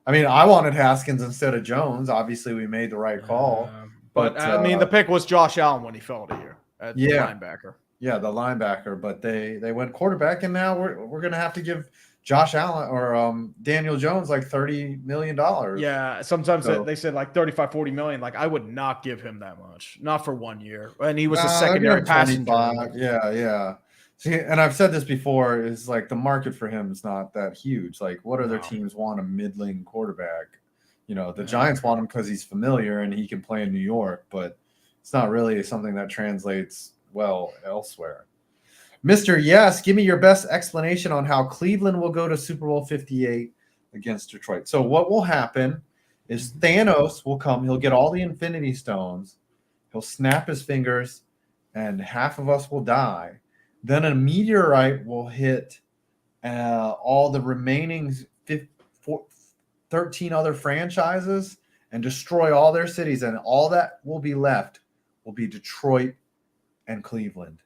I mean, I wanted Haskins instead of Jones. Obviously, we made the right call. But I mean, the pick was Josh Allen when he fell to here at the linebacker. Yeah, the linebacker. But they went quarterback, and now we're going to have to give Josh Allen or Daniel Jones like $30 million. Yeah, sometimes they said like 35, 40 million. Like, I would not give him that much. Not for 1 year. And he was a secondary passenger. Yeah. See, and I've said this before, is like the market for him is not that huge. Like, what other teams want a middling quarterback? You know, the Giants want him because he's familiar and he can play in New York, but it's not really something that translates well elsewhere. Mr. Yes, give me your best explanation on how Cleveland will go to Super Bowl 58 against Detroit. So what will happen is Thanos will come. He'll get all the Infinity Stones. He'll snap his fingers, and half of us will die. Then a meteorite will hit all the remaining 13 other franchises and destroy all their cities, and all that will be left will be Detroit and Cleveland.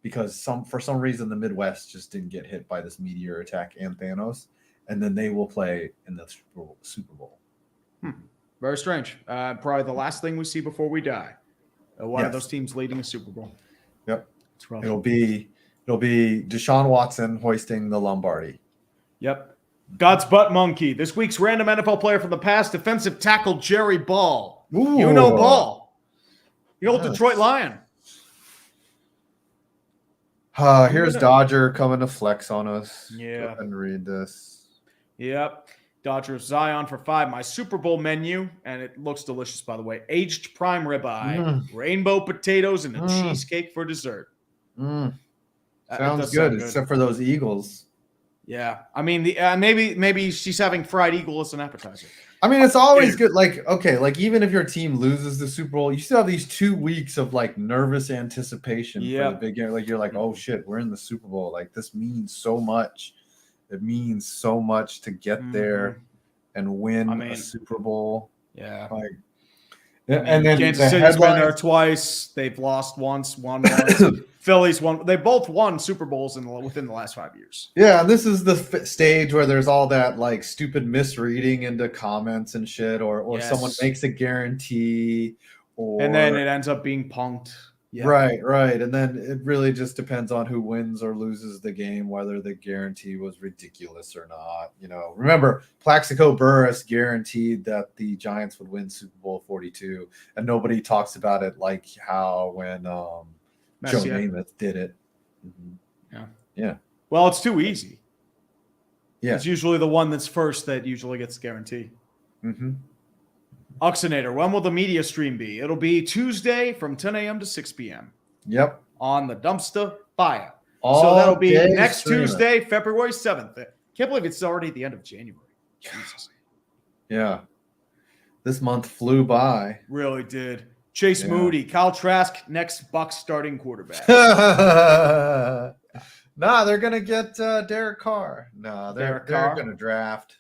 Because for some reason the Midwest just didn't get hit by this meteor attack and Thanos, and then they will play in the Super Bowl. Very strange. Probably the last thing we see before we die. One of those teams leading a Super Bowl. Yep. It'll be Deshaun Watson hoisting the Lombardi. Yep. God's butt monkey. This week's random NFL player from the past, defensive tackle Jerry Ball. Ooh. You know Ball. The old Detroit Lion. Here's Dodger coming to flex on us. Yeah. Go ahead and read this. Yep. Dodgers Zion for 5. My Super Bowl menu, and it looks delicious, by the way. Aged prime ribeye, rainbow potatoes, and a cheesecake for dessert. Sounds good, except for those Eagles. Yeah. I mean, maybe she's having fried eagle as an appetizer. I mean, it's always good. Like, okay, like even if your team loses the Super Bowl, you still have these 2 weeks of like nervous anticipation for the big game. Like, you're like, oh shit, we're in the Super Bowl. Like, this means so much. It means so much to get there and win a Super Bowl. Yeah. Like, and then Kansas City's been there twice. They've lost once, won once. Phillies won. They both won Super Bowls within the last 5 years. Yeah, and this is the stage where there's all that like stupid misreading into comments and shit, or someone makes a guarantee, and then it ends up being punked. Yeah. Right. And then it really just depends on who wins or loses the game, whether the guarantee was ridiculous or not. You know, remember Plaxico Burress guaranteed that the Giants would win Super Bowl 42, and nobody talks about it like how when Joe Namath did it. Yeah. Well, it's too easy. Yeah. It's usually the one that's first that usually gets the guarantee. Oxinator, when will the media stream be? It'll be Tuesday from 10 a.m. to 6 p.m. Yep. On the Dumpster Fire. So that'll be next Tuesday, February 7th. Can't believe it's already the end of January. Jesus. Yeah. This month flew by. Really did. Chase Moody, Kyle Trask, next Bucs starting quarterback. Nah, they're gonna get Derek Carr. No, they're gonna draft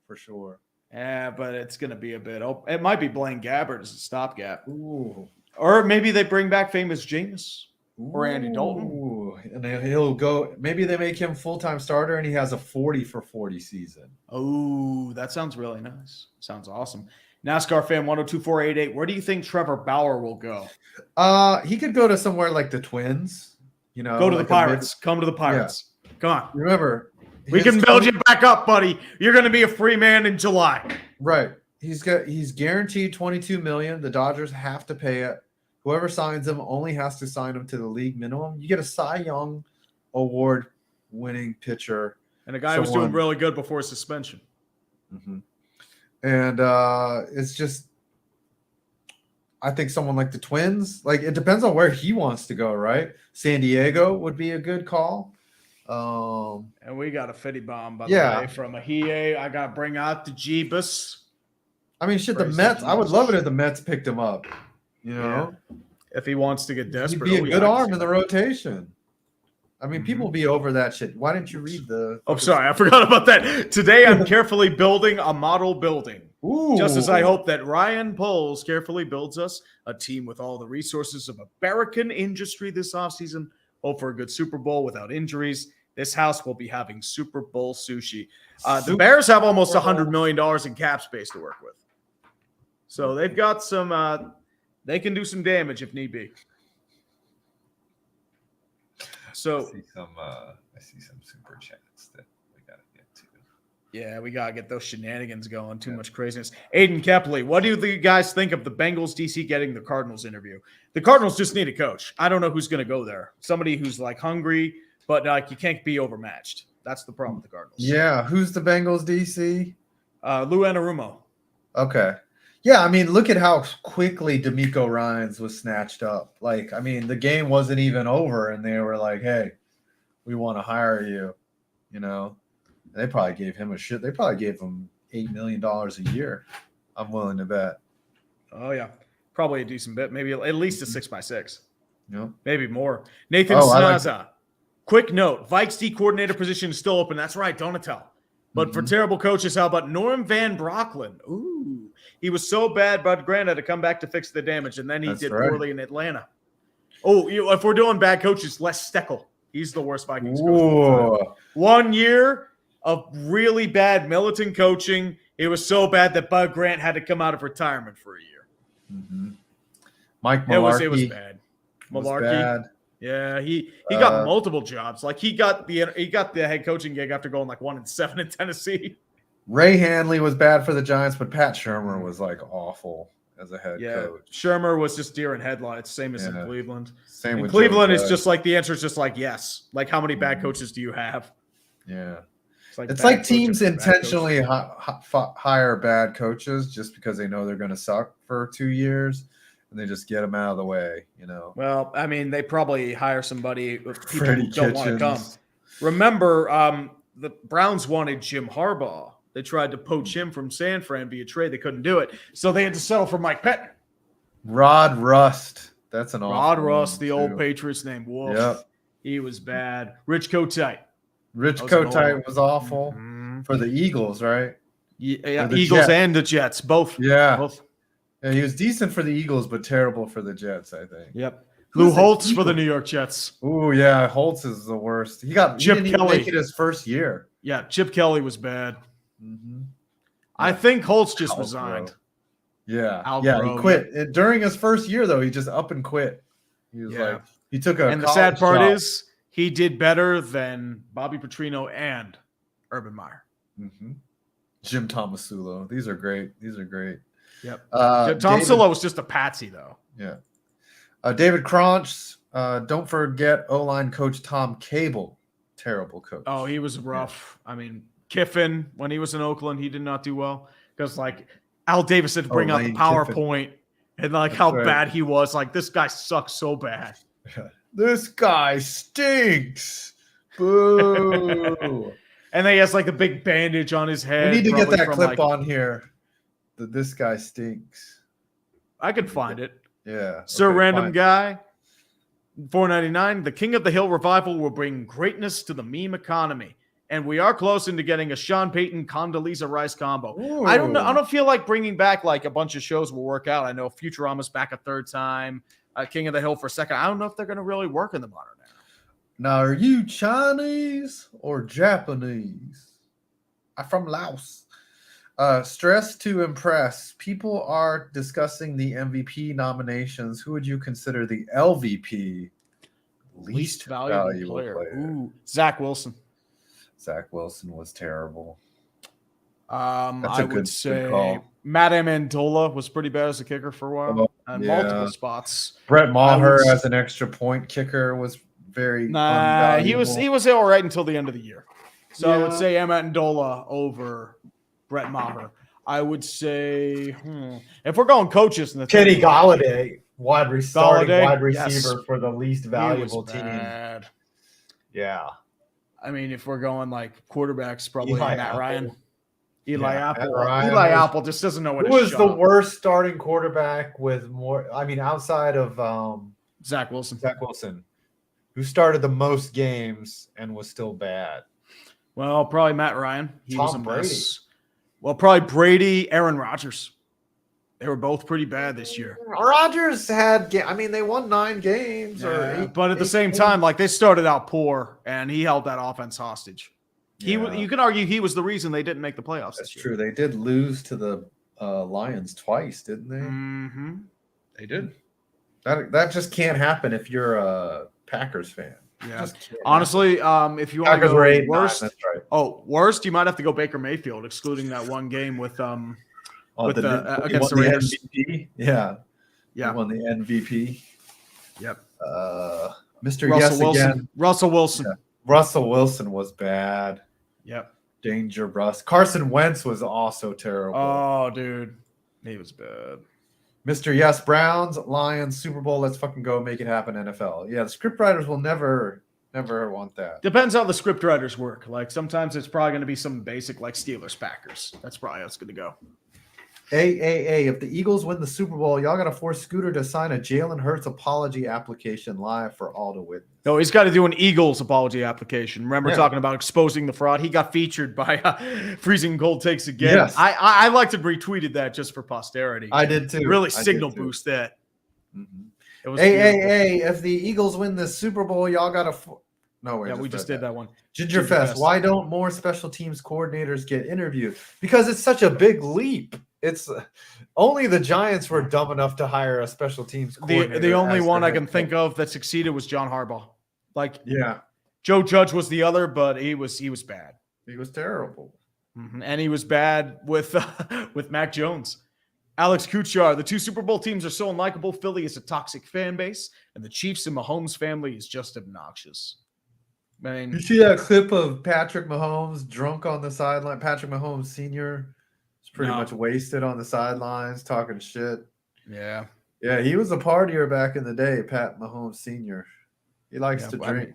for sure. Yeah, but it's gonna be a bit. Oh, it might be Blaine Gabbert as a stopgap. Ooh. Or maybe they bring back famous Jameis or Andy Dalton. Ooh. And he'll go. Maybe they make him full-time starter, and he has a 40 for 40 season. Oh, that sounds really nice. Sounds awesome. NASCAR fan 102488. Where do you think Trevor Bauer will go? He could go to somewhere like the Twins. Go to the Pirates. Come to the Pirates. Yeah. Come on. Remember, we can build you back up, buddy. You're going to be a free man in July. Right. He's guaranteed $22 million. The Dodgers have to pay it. Whoever signs him only has to sign him to the league minimum. You get a Cy Young Award winning pitcher. And a guy who was doing really good before his suspension. Mm-hmm. And it's just, I think someone like the Twins, like it depends on where he wants to go, right? San Diego would be a good call. And we got a fitty bomb, by the way, from Ahie. I got to bring out the Jeebus. I mean, shit, the Mets, I would love it if the Mets picked him up, you know? Yeah. If he wants to get desperate. He'd be a good arm in the rotation. I mean, people be over that shit. Why didn't you read the... Oh, sorry. I forgot about that. Today, I'm carefully building a model building. Ooh. Just as I hope that Ryan Poles carefully builds us a team with all the resources of American industry this offseason. Hope for a good Super Bowl without injuries. This house will be having Super Bowl sushi. The Bears have almost $100 million in cap space to work with. So they've got some... they can do some damage if need be. So I see some super chats that we gotta get to. Yeah, we gotta get those shenanigans going. Too much craziness. Aiden Kepley, what do you guys think of the Bengals DC getting the Cardinals interview? The Cardinals just need a coach. I don't know who's gonna go there. Somebody who's like hungry, but like you can't be overmatched. That's the problem with the Cardinals. Yeah, who's the Bengals DC? Lou Anarumo. Okay. Yeah, I mean, look at how quickly D'Amico Ryans was snatched up. Like, I mean, the game wasn't even over, and they were like, hey, we want to hire you, you know? And they probably gave him a shit. They probably gave him $8 million a year, I'm willing to bet. Oh, yeah. Probably a decent bit. Maybe at least a 6x6. Yep. Maybe more. Nathan Snaza. Quick note. Vikes D coordinator position is still open. That's right, Donatel. But for terrible coaches, how about Norm Van Brocklin? Ooh. He was so bad, Bud Grant had to come back to fix the damage, and then he did poorly in Atlanta. Oh, if we're doing bad coaches, Les Steckel. He's the worst Vikings coach. 1 year of really bad militant coaching. It was so bad that Bud Grant had to come out of retirement for a year. Mm-hmm. Mike Mularkey. It was bad. Mularkey. Yeah, he got multiple jobs. Like he got the head coaching gig after going like 1-7 in Tennessee. Ray Hanley was bad for the Giants, but Pat Shurmur was like awful as a head coach. Shurmur was just deer in headlights, same as in Cleveland. Same with Cleveland is just like the answer is just like yes. Like how many bad coaches do you have? Yeah, it's like teams intentionally hire bad coaches just because they know they're going to suck for 2 years. And they just get them out of the way, you know. Well, I mean, they probably hire somebody with people Freddie who don't want to come. Remember, the Browns wanted Jim Harbaugh. They tried to poach him from San Fran via trade. They couldn't do it, so they had to settle for Mike Pettin. Rod Rust. That's an awful Rod Rust, the old Patriots name. Wolf. Yep. He was bad. Rich Kotite. Rich Kotite was awful for the Eagles, right? Yeah, Eagles and the Jets, both. Yeah. Both. Yeah, he was decent for the Eagles, but terrible for the Jets, I think. Yep. Lou Holtz for the New York Jets. Oh, yeah. Holtz is the worst. He didn't even make it his first year. Yeah, Chip Kelly was bad. Mm-hmm. I think Holtz just resigned. Yeah. He quit. During his first year, though, he just up and quit. He was like, he took a And the sad part is he did better than Bobby Petrino and Urban Meyer. Mm-hmm. Jim Tomasulo. These are great. Yep. Tom Silla was just a patsy, though. Yeah. David Cronch. Don't forget O-line coach Tom Cable. Terrible coach. Oh, he was rough. Yeah. I mean, Kiffin, when he was in Oakland, he did not do well because, like, Al Davis had to bring out the PowerPoint and, like, how bad he was. Like, this guy sucks so bad. This guy stinks. Boo. And then he has like the big bandage on his head. We need to get probably that from, clip like, on here. This guy stinks. I could find it. Yeah. Sir okay, Random fine. Guy, $4.99. The King of the Hill revival will bring greatness to the meme economy. And we are close into getting a Sean Payton Condoleezza Rice combo. I don't know. I Ooh. don't feel like bringing back like a bunch of shows will work out. I know Futurama's back a third time. King of the Hill for a second. I don't know if they're going to really work in the modern era. Now, are you Chinese or Japanese? I'm from Laos. Stress to impress. People are discussing the MVP nominations. Who would you consider the LVP? Least valuable player. Ooh, Zach Wilson. Zach Wilson was terrible. I would good say call. Matt Amendola was pretty bad as a kicker for a while on multiple spots. Brett Maher as an extra point kicker was very Nah, he unvaluable. was all right until the end of the year. So I would Yeah. say Amendola over Brett Maher. I would say if we're going coaches in the Kenny Galladay, starting wide receiver yes. for the least he valuable was team. bad. Yeah. I mean, if we're going like quarterbacks, probably Eli Matt Apple. Ryan. Eli Yeah, Apple. Matt Ryan Eli was- Apple just doesn't know what Who to was shut the up. worst starting quarterback with more? I mean, outside of Zach Wilson. Zach Wilson, who started the most games and was still bad. Well, probably Matt Ryan. He was a Tom mess. Well, probably Brady, Aaron Rodgers. They were both pretty bad this year. Rodgers had, I mean, they won 9 games Yeah, but at the same time, like they started out poor, and he held that offense hostage. You can argue he was the reason they didn't make the playoffs That's this year. true. They did lose to the Lions twice, didn't they? Mm-hmm. They did. That just can't happen if you're a Packers fan. Yeah. Just can't Honestly, if you want to Packers were go 8-9, worst, that's right. worst, you might have to go Baker Mayfield, excluding that one game with Oh, with he against won the Raiders. MVP? Yeah. Yeah. He won the MVP. Yep. Mr. Russell Yes Wilson. again. Russell Wilson. Yeah. Russell Wilson was bad. Yep. Danger Russ. Carson Wentz was also terrible. Oh, dude. He was bad. Mr. Yes, Browns, Lions, Super Bowl. Let's fucking go make it happen, NFL. Yeah, the scriptwriters will never want that. Depends how the script writers work. Like sometimes it's probably going to be some basic like Steelers Packers. That's probably how it's going to go. If the Eagles win the Super Bowl, y'all got to force Scooter to sign a Jalen Hurts apology application live for all to witness. No, he's got to do an Eagles apology application. Remember talking about exposing the fraud? He got featured by Freezing Cold Takes again. Yes. I like to retweeted that just for posterity. I did too. Really I signal did too. boost that. Mm-hmm. It was beautiful. If the Eagles win the Super Bowl, y'all got to. No, wait. Yeah, we just did that one. Ginger Fest. Why don't more special teams coordinators get interviewed? Because it's such a big leap. It's only the Giants were dumb enough to hire a special teams coordinator. The only as one their I can head think coach. of that succeeded was John Harbaugh. Like, Yeah, Joe Judge was the other, but he was bad. he was terrible. And he was bad with Mac Jones. Alex Kuchar, the 2 Super Bowl teams are so unlikable. Philly is a toxic fan base, and the Chiefs and Mahomes family is just obnoxious. I mean, You see that clip of Patrick Mahomes drunk on the sideline? Patrick Mahomes Sr. is pretty much wasted on the sidelines talking shit. yeah. Yeah, he was a partier back in the day, Pat Mahomes Sr. He likes to drink.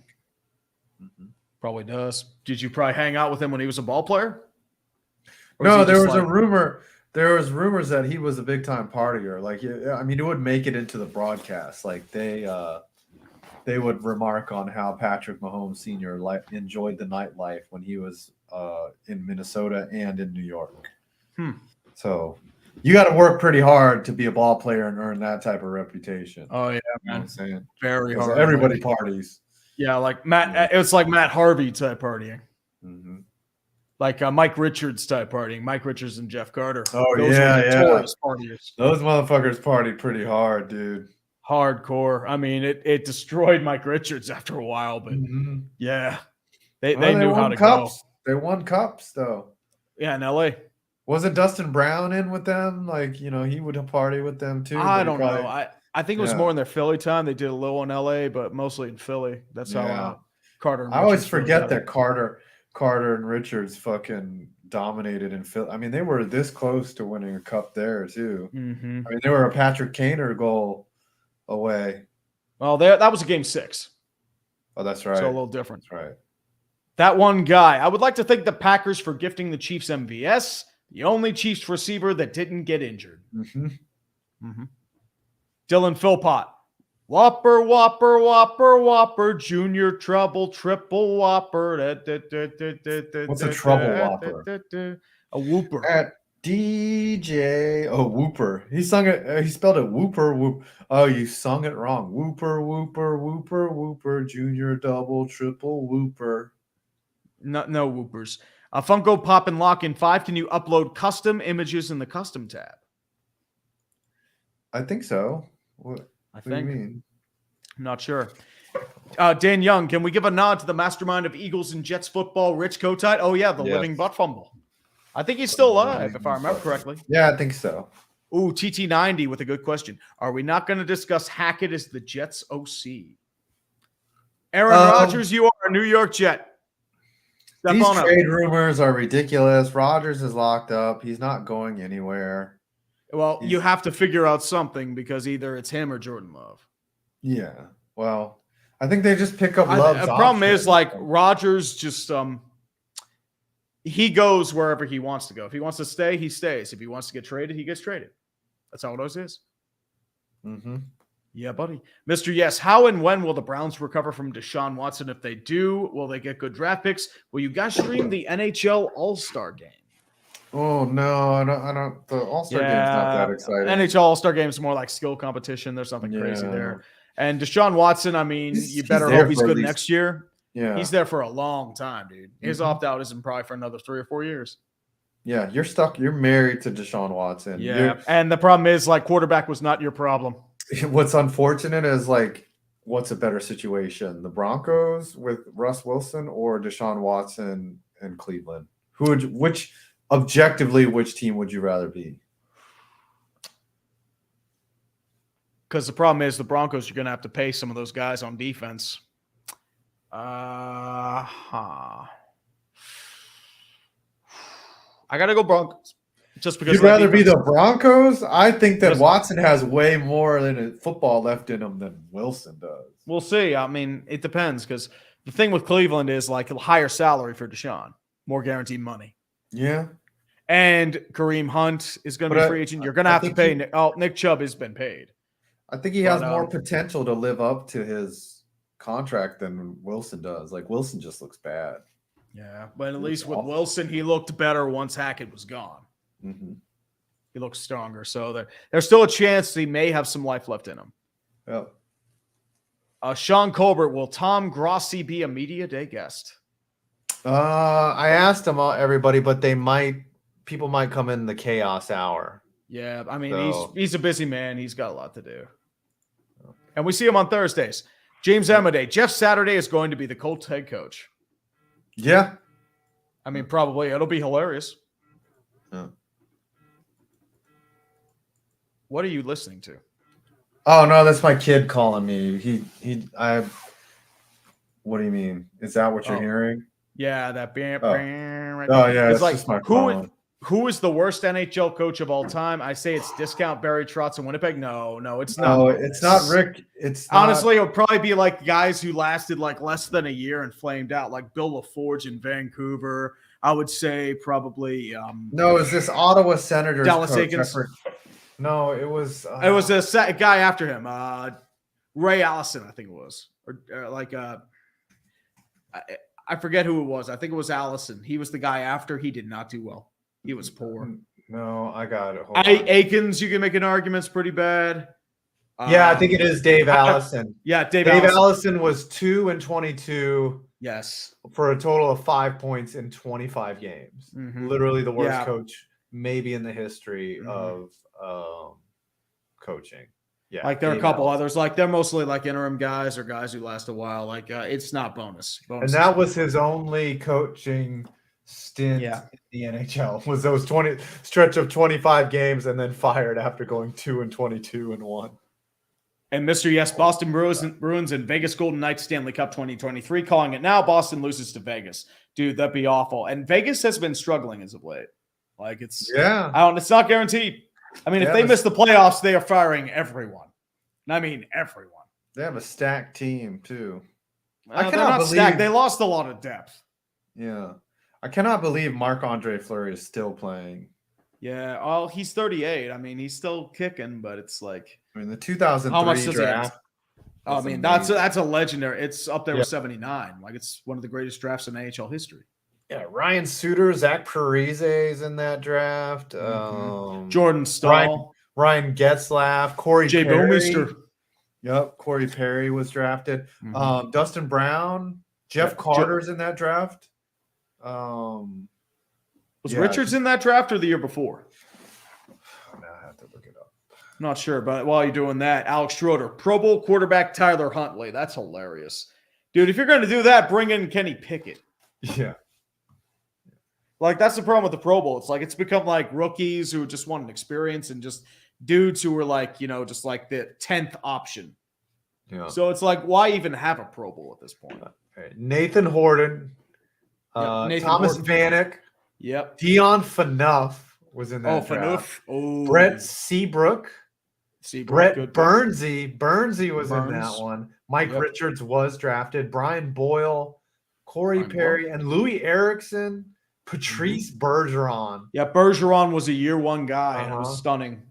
Probably does. Did you probably hang out with him when he was a ball player? Or No, he there just was a like- rumor. There was rumors that he was a big time partier. Like, I mean, it would make it into the broadcast. Like they would remark on how Patrick Mahomes Sr. enjoyed the nightlife when he was in Minnesota and in New York. So you got to work pretty hard to be a ball player and earn that type of reputation. Oh, yeah, You know what man. I'm saying? Very 'Cause hard. everybody parties. Yeah, like Matt. It's like Matt Harvey type partying. Mm-hmm. Like Mike Richards type partying. Mike Richards and Jeff Carter. Oh, Those yeah, were yeah. notorious partiers. Those motherfuckers partied pretty hard, dude. Hardcore. I mean, it destroyed Mike Richards after a while, but Mm-hmm. yeah, they Well, knew how won to cups. They won cups, though. go. Yeah, in LA. Wasn't Dustin Brown in with them? Like, you know, he would party with them too. I but he don't probably- know. I think it was Yeah. more in their Philly time. They did a little in LA, but mostly in Philly. That's Yeah. how Carter. And I always Richards really forget got that it. Carter and Richards fucking dominated in Philly. I mean, they were this close to winning a cup there too. Mhm. I mean, they were a Patrick Kaner goal away. Well, that was a game 6, Oh, that's right. so a little different. That's right. That one guy. I would like to thank the Packers for gifting the Chiefs MVS, the only Chiefs receiver that didn't get injured. Dylan Philpott. Whopper, whopper, whopper, whopper, junior trouble, triple whopper. What's a trouble whopper? A whooper. At DJ. Oh, whooper. He sung it. He spelled it whooper. Whoop. Oh, you sung it wrong. Whooper, whooper, whooper, whooper, junior double, triple whooper. No whoopers. Funko Pop and Lock in 5. Can you upload custom images in the custom tab? I think so. What do you mean? I'm not sure. Dan Young, can we give a nod to the mastermind of Eagles and Jets football, Rich Kotite? Oh, yeah, the living butt fumble. I think he's still alive, if I remember correctly. Yeah, I think so. Ooh, TT90 with a good question. Are we not going to discuss Hackett as the Jets OC? Aaron Rodgers, you are a New York Jet. These trade rumors are ridiculous. Rodgers is locked up. He's not going anywhere. Well, you have to figure out something because either it's him or Jordan Love. Yeah. Well, I think they just pick up Love's The problem is, like, Rodgers just he goes wherever he wants to go. If he wants to stay, he stays. If he wants to get traded, he gets traded. That's how it always is. Yeah, buddy. Mr. Yes, how and when will the Browns recover from Deshaun Watson? If they do, will they get good draft picks? Will you guys stream the NHL All-Star Game? Oh, no. I don't. The All-Star Game's not that exciting. NHL All-Star Game is more like skill competition. There's nothing crazy there. And Deshaun Watson, I mean, you better hope he's good next year. Yeah. He's there for a long time, dude. His opt-out isn't probably for another 3 or 4 years. Yeah, you're stuck. You're married to Deshaun Watson. Yeah, and the problem is, like, quarterback was not your problem. What's unfortunate is, like, what's a better situation? The Broncos with Russ Wilson or Deshaun Watson and Cleveland? Which team would you rather be? Because the problem is the Broncos, you're going to have to pay some of those guys on defense. I got to go Broncos. Just because you'd rather be the Broncos? I think that Watson has way more than football left in him than Wilson does. We'll see. I mean, it depends because the thing with Cleveland is, like, a higher salary for Deshaun, more guaranteed money. Yeah. And Kareem Hunt is going to be free agent. You're going to have to pay. Nick Chubb has been paid. I think he has more potential to live up to his contract than Wilson does. Like, Wilson just looks bad. Yeah, but at least with Wilson, he looked better once Hackett was gone. He looks stronger. So there's still a chance he may have some life left in him. Yeah. Sean Colbert, will Tom Grossi be a media day guest? I asked him everybody, but people might come in the chaos hour. Yeah, I mean, he's a busy man. He's got a lot to do. And we see him on Thursdays. James Emaday, Jeff Saturday is going to be the Colts head coach. Yeah. I mean, probably. It'll be hilarious. Yeah. What are you listening to? Oh, no, that's my kid calling me. What do you mean? Is that what you're hearing? Yeah, that bam. Yeah, it's like, just my phone. Who is the worst NHL coach of all time? I say it's Discount Barry Trotz in Winnipeg. No, it's not. No, it's not Rick. Honestly, it would probably be like guys who lasted like less than a year and flamed out, like Bill LaForge in Vancouver. I would say probably. No, is this Ottawa Senators Dallas coach? Eakins? No, it was. It was a guy after him, Ray Allison, I think it was, or like I forget who it was. I think it was Allison. He was the guy after. He did not do well. He was poor. No, I got it. Aikens, you can make an argument's pretty bad. Yeah, I think it is Dave Allison. Yeah, Dave Allison was 2-22. Yes, for a total of 5 points in 25 games. Literally the worst coach maybe in the history of coaching. Yeah, like there are a couple others. Like they're mostly like interim guys or guys who last a while. Like it's not bonus. And that was his only coaching stint in the NHL. Was those stretch of 25 games and then fired after going 2-22-1. And Mr. Yes, Boston Bruins and Vegas Golden Knights Stanley Cup 2023. Calling it now. Boston loses to Vegas. Dude, that'd be awful. And Vegas has been struggling as of late. Like it's it's not guaranteed. I mean, if they miss the playoffs, they are firing everyone. And I mean everyone. They have a stacked team too. I cannot believe they lost a lot of depth. Yeah. I cannot believe Marc-Andre Fleury is still playing. Yeah. Oh, he's 38. I mean, he's still kicking, but it's like, I mean, the how much 2003 does he have? draft. I was mean, amazing. that's a legendary. It's up there Yeah. with 79. Like, it's one of the greatest drafts in AHL history. Yeah, Ryan Suter, Zach Parise is in that draft. Jordan Stahl, Ryan Getzlaff, Corey Jay Perry. Bouwmeester. Yep, Corey Perry was drafted. Mhm. Dustin Brown, Jeff Yeah, Carter's in that draft. Was yeah, Richards in that draft or the year before? Now I have to look it up. Not sure, but while you're doing that, Alex Schroeder, Pro Bowl quarterback Tyler Huntley. That's hilarious. Dude, if you're going to do that, bring in Kenny Pickett. Yeah. Like, that's the problem with the Pro Bowl. It's like it's become like rookies who just want an experience and just dudes who were like, just like the 10th option. Yeah. So it's like, why even have a Pro Bowl at this point? Right. Nathan Horton, Nathan Thomas Horton. Vanek, Yep. Dion Phaneuf was in that Oh, draft. Phaneuf. Oh, Brett Seabrook, Seabrook, Brett good. Bernsey was in Burns. that one. Mike Yep. Richards was drafted. Brian Boyle, Corey Brian Perry, and Louis Erickson, Patrice Bergeron, Yeah, Bergeron was a year one guy, and it was Uh-huh. stunning.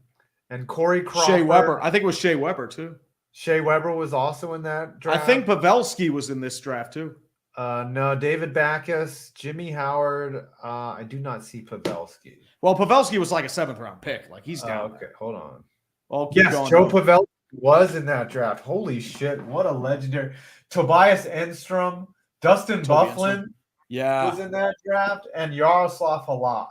and Corey Crawford. Shea Weber. I think it was Shea Weber, too. Shea Weber was also in that draft. I think Pavelski was in this draft, too. No, David Backus, Jimmy Howard. I do not see Pavelski. Well, Pavelski was like a 7th-round pick. Like, he's down. Okay, hold on. I'll keep Yes, going. Joe though. Pavelski was in that draft. Holy shit, what a legendary. Tobias Enstrom, Dustin Toby Bufflin Enstrom. Yeah. was in that draft, and Yaroslav Halak.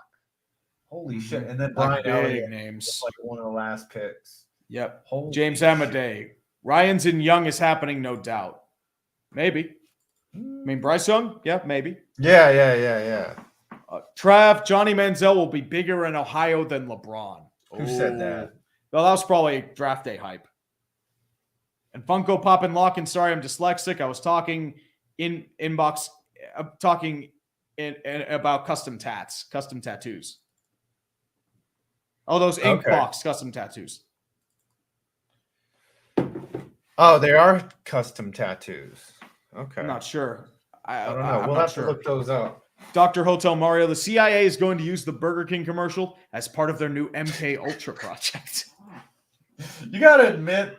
Holy shit. And then Like Brian big Elliott, names. was like one of the last picks. Yep. Holy James shit. Amadei. Ryan's and Young is happening, no doubt. Maybe. I mean, Bryce Young? Yeah, maybe. Yeah. Trav, Johnny Manziel will be bigger in Ohio than LeBron. Who said that? Well, that was probably draft day hype. And Funko Pop and Lock, and sorry, I'm dyslexic. I was talking in inbox, talking in about custom tattoos. Oh, those ink Okay. box custom tattoos. Oh, they are custom tattoos. Okay. I'm not sure. I don't know. I'm We'll not have sure. to look those up. Dr. Hotel Mario, the CIA is going to use the Burger King commercial as part of their new MK Ultra project. You gotta admit,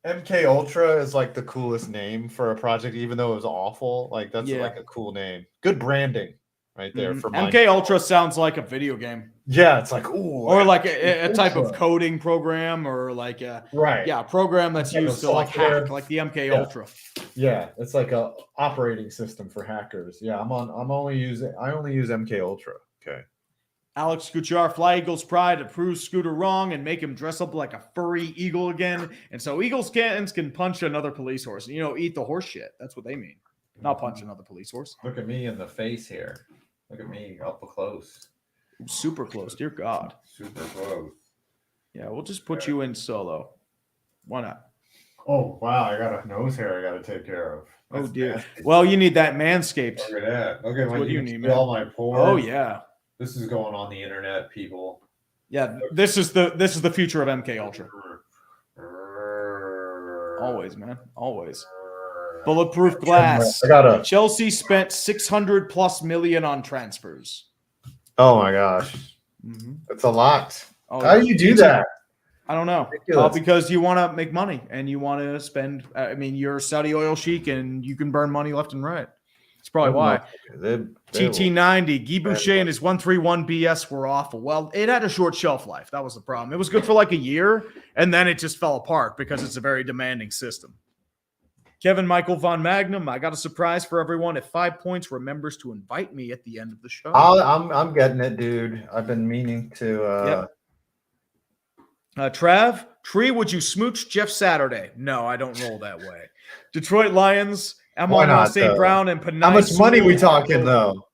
MK Ultra is like the coolest name for a project, even though it was awful. Like that's Yeah. like a cool name. Good branding, right there for mine. MK Ultra sounds like a video game, Yeah, it's like ooh, or like a type of Ultra. coding program, or like a right. a program that's Like a used to like software. hack, like the MK Yeah. Ultra. Yeah, it's like a operating system for hackers. Yeah, I only use MK Ultra. Okay. Alex Kuchar, Fly Eagles Pride, to prove Scooter wrong and make him dress up like a furry eagle again. And so Eagles cans can punch another police horse. Eat the horse shit. That's what they mean. Not punch another police horse. Look at me in the face here. Look at me up close. Super close. Dear God. Super close. Yeah, we'll just put you in solo. Why not? Oh wow, I got a nose hair I got to take care of. Oh, That's dear. nasty. Well, you need that Manscaped. Look at that. Look at what when you you need, see man. all my pores. Oh, yeah. This is going on the internet, people. Yeah, this is the future of MK Ultra. Always, man. Always. Bulletproof glass. I got Chelsea spent 600 plus million on transfers. Oh my gosh, that's a lot. Oh, How do you do that? I don't know. Ridiculous. Because you want to make money and you want to spend. I mean, you're Saudi oil chic and you can burn money left and right. That's probably why. TT90, Guy Boucher and his 131 BS were awful. Well, it had a short shelf life. That was the problem. It was good for like a year, and then it just fell apart because it's a very demanding system. Kevin Michael Von Magnum, I got a surprise for everyone. If 5 Points remembers to invite me at the end of the show. I'm getting it, dude. I've been meaning to. Trav, Tree, would you smooch Jeff Saturday? No, I don't roll that way. Detroit Lions, Why Amon not, St. though? Brown, and Panay. How much money we talking Sewell. though?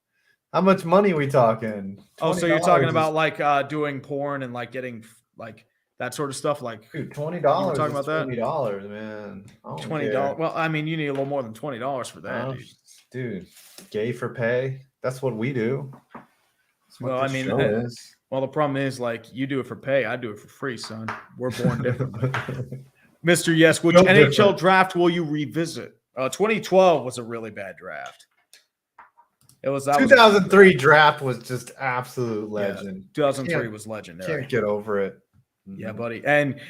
How much money we talking? Oh, so you're talking $20 about like doing porn and like getting like that sort of stuff, like dude, $20. You were talking about that? $20, man. I don't $20. care. Well, I mean, you need a little more than $20 for that, Oh, dude. dude, gay for pay. That's what we do. That's what Well, this I mean, show is. Well, the problem is, like, you do it for pay, I do it for free, son. We're born different. Mr. Yes, which No NHL different. draft will you revisit? 2012 was a really bad draft. It was that 2003 draft was just absolute legend. 2003 was legendary. Can't get over it. Yeah, buddy. And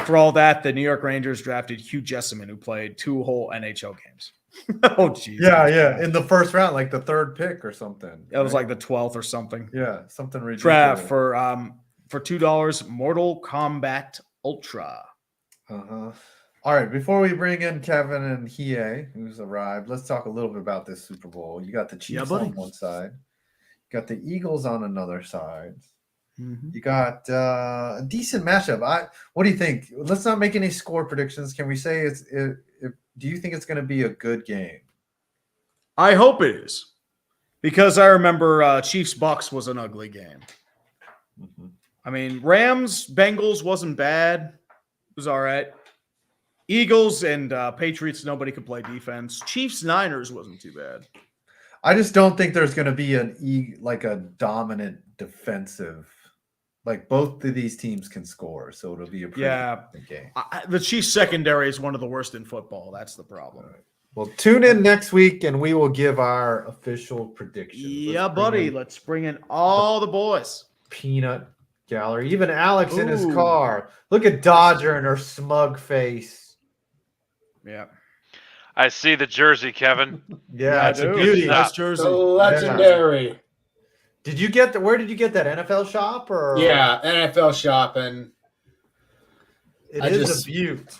for all that, the New York Rangers drafted Hugh Jessamine, who played 2 whole NHL games. Oh, geez. Yeah. In the first round, like the 3rd pick or something. It was like the 12th or something. Yeah, something ridiculous. Draft for $2, Mortal Kombat Ultra. Uh-huh. All right, before we bring in Kevin and Hie, who's arrived, let's talk a little bit about this Super Bowl. You got the Chiefs on one side. You got the Eagles on another side. Mm-hmm. You got a decent matchup. What do you think? Let's not make any score predictions. Can we say do you think it's going to be a good game? I hope it is, because I remember Chiefs-Bucks was an ugly game. Mm-hmm. I mean, Rams-Bengals wasn't bad. It was all right. Eagles and Patriots, nobody could play defense. Chiefs-Niners wasn't too bad. I just don't think there's going to be a dominant defensive. Like, both of these teams can score, so it'll be a pretty good game. The Chiefs secondary is one of the worst in football. That's the problem. Right. Well, tune in next week, and we will give our official predictions. Yeah, buddy. Let's bring in all the boys. Peanut gallery. Even Alex in his car. Look at Dodger and her smug face. Yeah. I see the jersey, Kevin. Yeah, it's a beauty. Nice jersey. The legendary. Yeah. Where did you get that? NFL shop or? Yeah, NFL shop, and it is a beaut.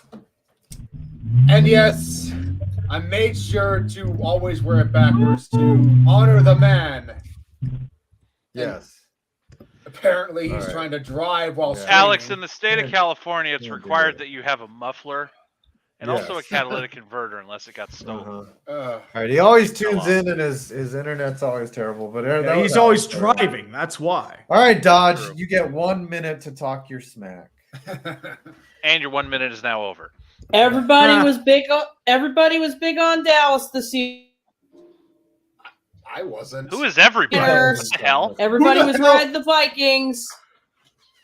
And yes, I made sure to always wear it backwards to honor the man. Yes. Apparently, he's trying to drive while screaming. Alex, in the state of California, it's required that you have a muffler and also a catalytic converter, unless it got stolen. All right, he always tunes in, and his internet's always terrible. But He's always driving. That's why. All right, Dodge, you get 1 minute to talk your smack. And your 1 minute is now over. Everybody was big on Dallas this year. I wasn't. Who is everybody? What the hell? Everybody was riding the Vikings.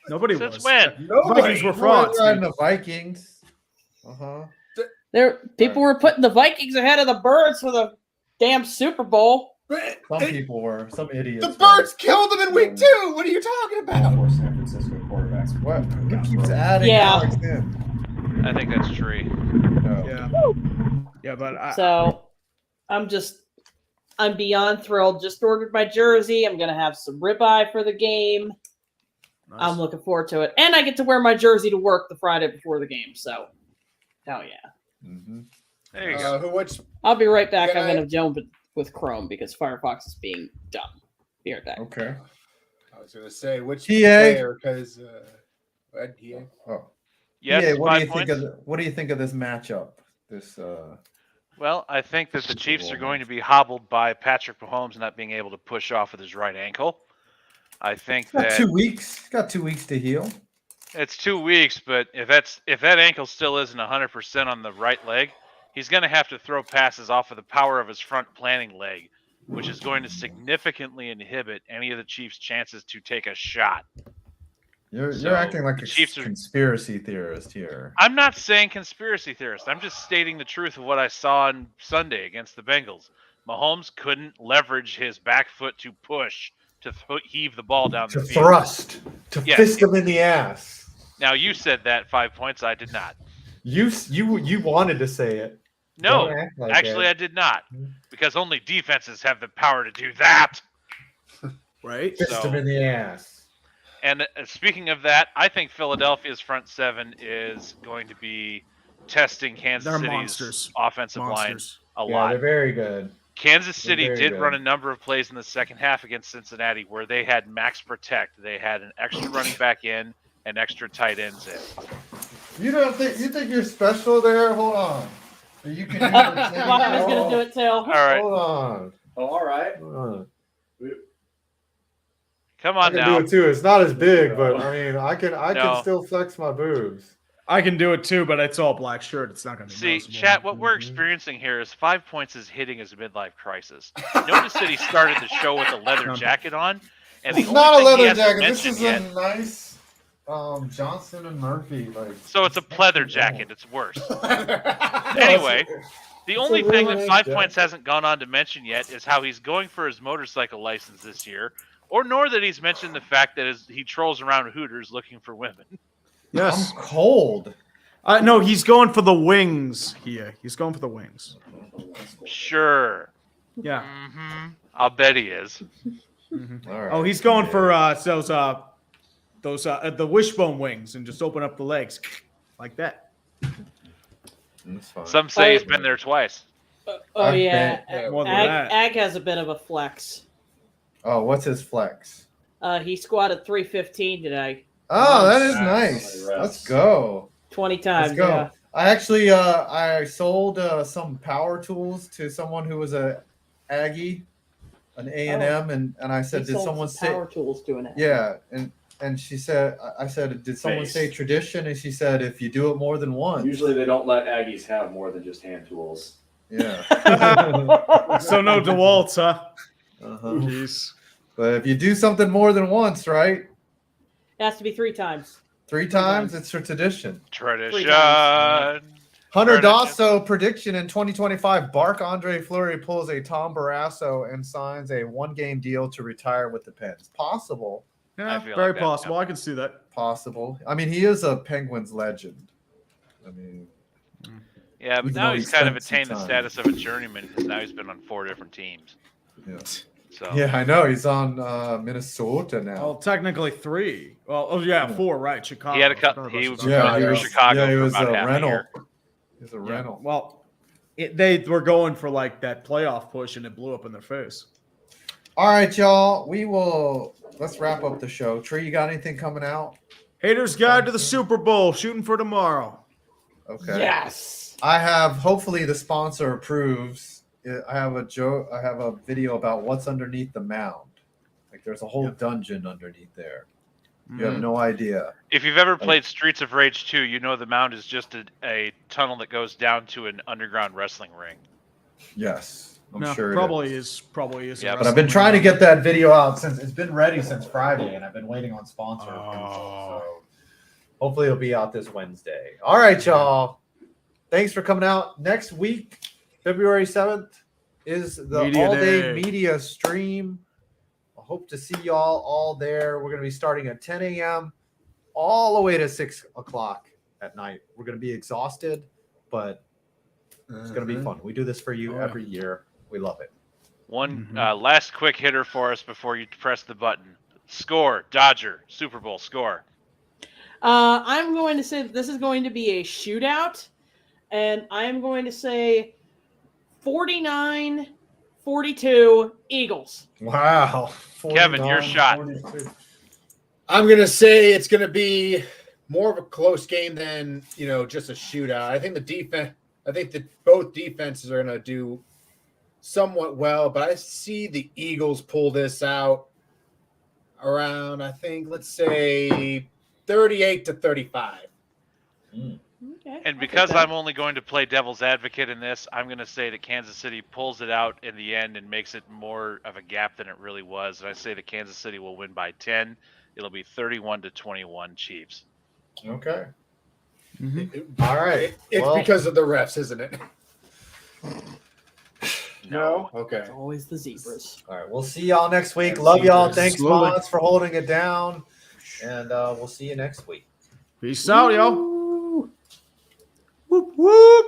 Nobody Since was. when? Vikings were frauds. Riding the Vikings. People were putting the Vikings ahead of the Birds for the damn Super Bowl. Some people were. Some idiots. The Birds killed them in week 2. What are you talking about? Four San Francisco quarterbacks. What? Who keeps adding Alex in? I think that's true. No. Yeah, but I'm beyond thrilled. Just ordered my jersey. I'm gonna have some ribeye for the game. Nice. I'm looking forward to it, and I get to wear my jersey to work the Friday before the game. So, hell yeah! Mm-hmm. There you go. I'll be right back. Yeah, I'm gonna jump with Chrome because Firefox is being dumb. Be right back. Okay. I was going to say, which TA? player, because Oh. Yes, Yeah, what do 5 you points. what do you think of this matchup? Well, I think that the Chiefs are going to be hobbled by Patrick Mahomes not being able to push off with his right ankle. I think Got that 2 weeks. He's got 2 weeks to heal. it's 2 weeks, but if that ankle still isn't 100% on the right leg, he's going to have to throw passes off of the power of his front planting leg, which is going to significantly inhibit any of the Chiefs' chances to take a shot. You're acting like a Chiefs are- conspiracy theorist here. I'm not saying conspiracy theorist. I'm just stating the truth of what I saw on Sunday against the Bengals. Mahomes couldn't leverage his back foot to push, to heave the ball down the To field. thrust, to Yes. fist him in the ass. Now, you said that 5 points. I did not. You wanted to say it. No, Don't act like actually, it. I did not. Because only defenses have the power to do that. right? Fist him in the ass. And speaking of that, I think Philadelphia's front seven is going to be testing Kansas They're City's monsters. offensive Monsters. line a Yeah, lot. they're very good. Kansas City very did good. run a number of plays in the second half against Cincinnati where they had max protect. They had an extra running back in and extra tight ends in. You think you're special there? Hold on. You can do I was gonna do it too. All right, Hold on. Oh, all right. Hold on. come I on can now. do it too. It's not as big, but I mean, I can No. still flex my boobs. I can do it too, but it's all black shirt. It's not going to be See, noticeable. chat, what we're experiencing here is 5 points is hitting his midlife crisis. Notice that he started the show with a leather jacket on, and the It's only not a thing he leather hasn't jacket. This mentioned is yet, a nice Johnson and Murphy. so it's a pleather jacket. It's worse. Anyway, The only thing that really 5 good- Points hasn't gone on to mention yet is how he's going for his motorcycle license this year, or nor that he's mentioned the fact that he trolls around Hooters looking for women. Yes. I'm cold. No, he's going for the wings here. He's going for the wings. Sure. Yeah. I'll bet he is. All right. Oh, he's going for those the wishbone wings and just open up the legs like that. That's fine. Some say he's been there twice. Oh I've yeah, been- More than Ag, that. Ag has a bit of a flex. Oh, what's his flex? He squatted 315 today, Oh, that is Nice. nice. Let's go. 20 times. Let's go. Yeah. I actually I sold some power tools to someone who was a Aggie, an A&M, and I said, He did sold someone some say? power tools doing it? Yeah, and she said, I said, did someone say tradition? And she said, if you do it more than once. Usually they don't let Aggies have more than just hand tools. Yeah. So no DeWalt's, huh? Uh-huh. Jeez. But if you do something more than once, right? It has to be 3 times. 3 times, it's a tradition. Tradition. times. Hunter Tradition. Dosso prediction in 2025: Bark Andre Fleury pulls a Tom Barrasso and signs a 1-game deal to retire with the Pens. Possible. Yeah, I feel very like that, possible. I can see that. Possible. I mean, he is a Penguins legend. I mean, Yeah, but Even now though he's he kind of spent attained the some status of a journeyman because now he's been on 4 different teams. yeah. So Yeah, I know. He's on Minnesota now. Well, technically 3. Well, oh yeah, 4, right? Chicago. he had a I forgot cut. about He was Chicago. Yeah, gone he to was- Chicago yeah, he for was about a half rental. a year. He's a Yeah, rental. well, they were going for like that playoff push and it blew up in their face. All right, y'all. Let's wrap up the show. Tree, you got anything coming out? Haters Guide to the Super Bowl, shooting for tomorrow. Okay. Yes. I have. Hopefully, the sponsor approves. I have a video about what's underneath the mound. Like, there's a whole dungeon underneath there. You have no idea. If you've ever played Streets of Rage 2, you know the mound is just a tunnel that goes down to an underground wrestling ring. Yes, I'm No, sure. probably it is. Probably is. a Yeah, But I've been wrestling trying to ring. get that video out since it's been ready since Friday, and I've been waiting on sponsor approval. So hopefully, it'll be out this Wednesday. All right, y'all. Thanks for coming out. Next week, February 7th, is the Media all-day day. media stream. I hope to see y'all all there. We're going to be starting at 10 a.m. all the way to 6 o'clock at night. We're going to be exhausted, but it's going to be fun. We do this for you Oh, yeah. every year. We love it. One Mhm. last quick hitter for us before you press the button. Score, Dodger, Super Bowl score. I'm going to say that this is going to be a shootout, and I'm going to say 49-42 Eagles. Wow. Kevin, your 49, shot. 42. I'm gonna say it's gonna be more of a close game than just a shootout. I think the defense. I think that both defenses are gonna do somewhat well, but I see the Eagles pull this out around. I think let's say 38-35. Okay. And because I'm only going to play devil's advocate in this, I'm going to say that Kansas City pulls it out in the end and makes it more of a gap than it really was. And I say that Kansas City will win by 10. It'll be 31-21 Chiefs. Okay. Mhm. All right. It's Well- because of the refs, isn't it? No. Okay. It's always the zebras. All right. We'll see y'all next week. Love y'all. Thanks, Absolutely. Mods, for holding it down. And we'll see you next week. Peace out, yo. Woo. Whoop, whoop.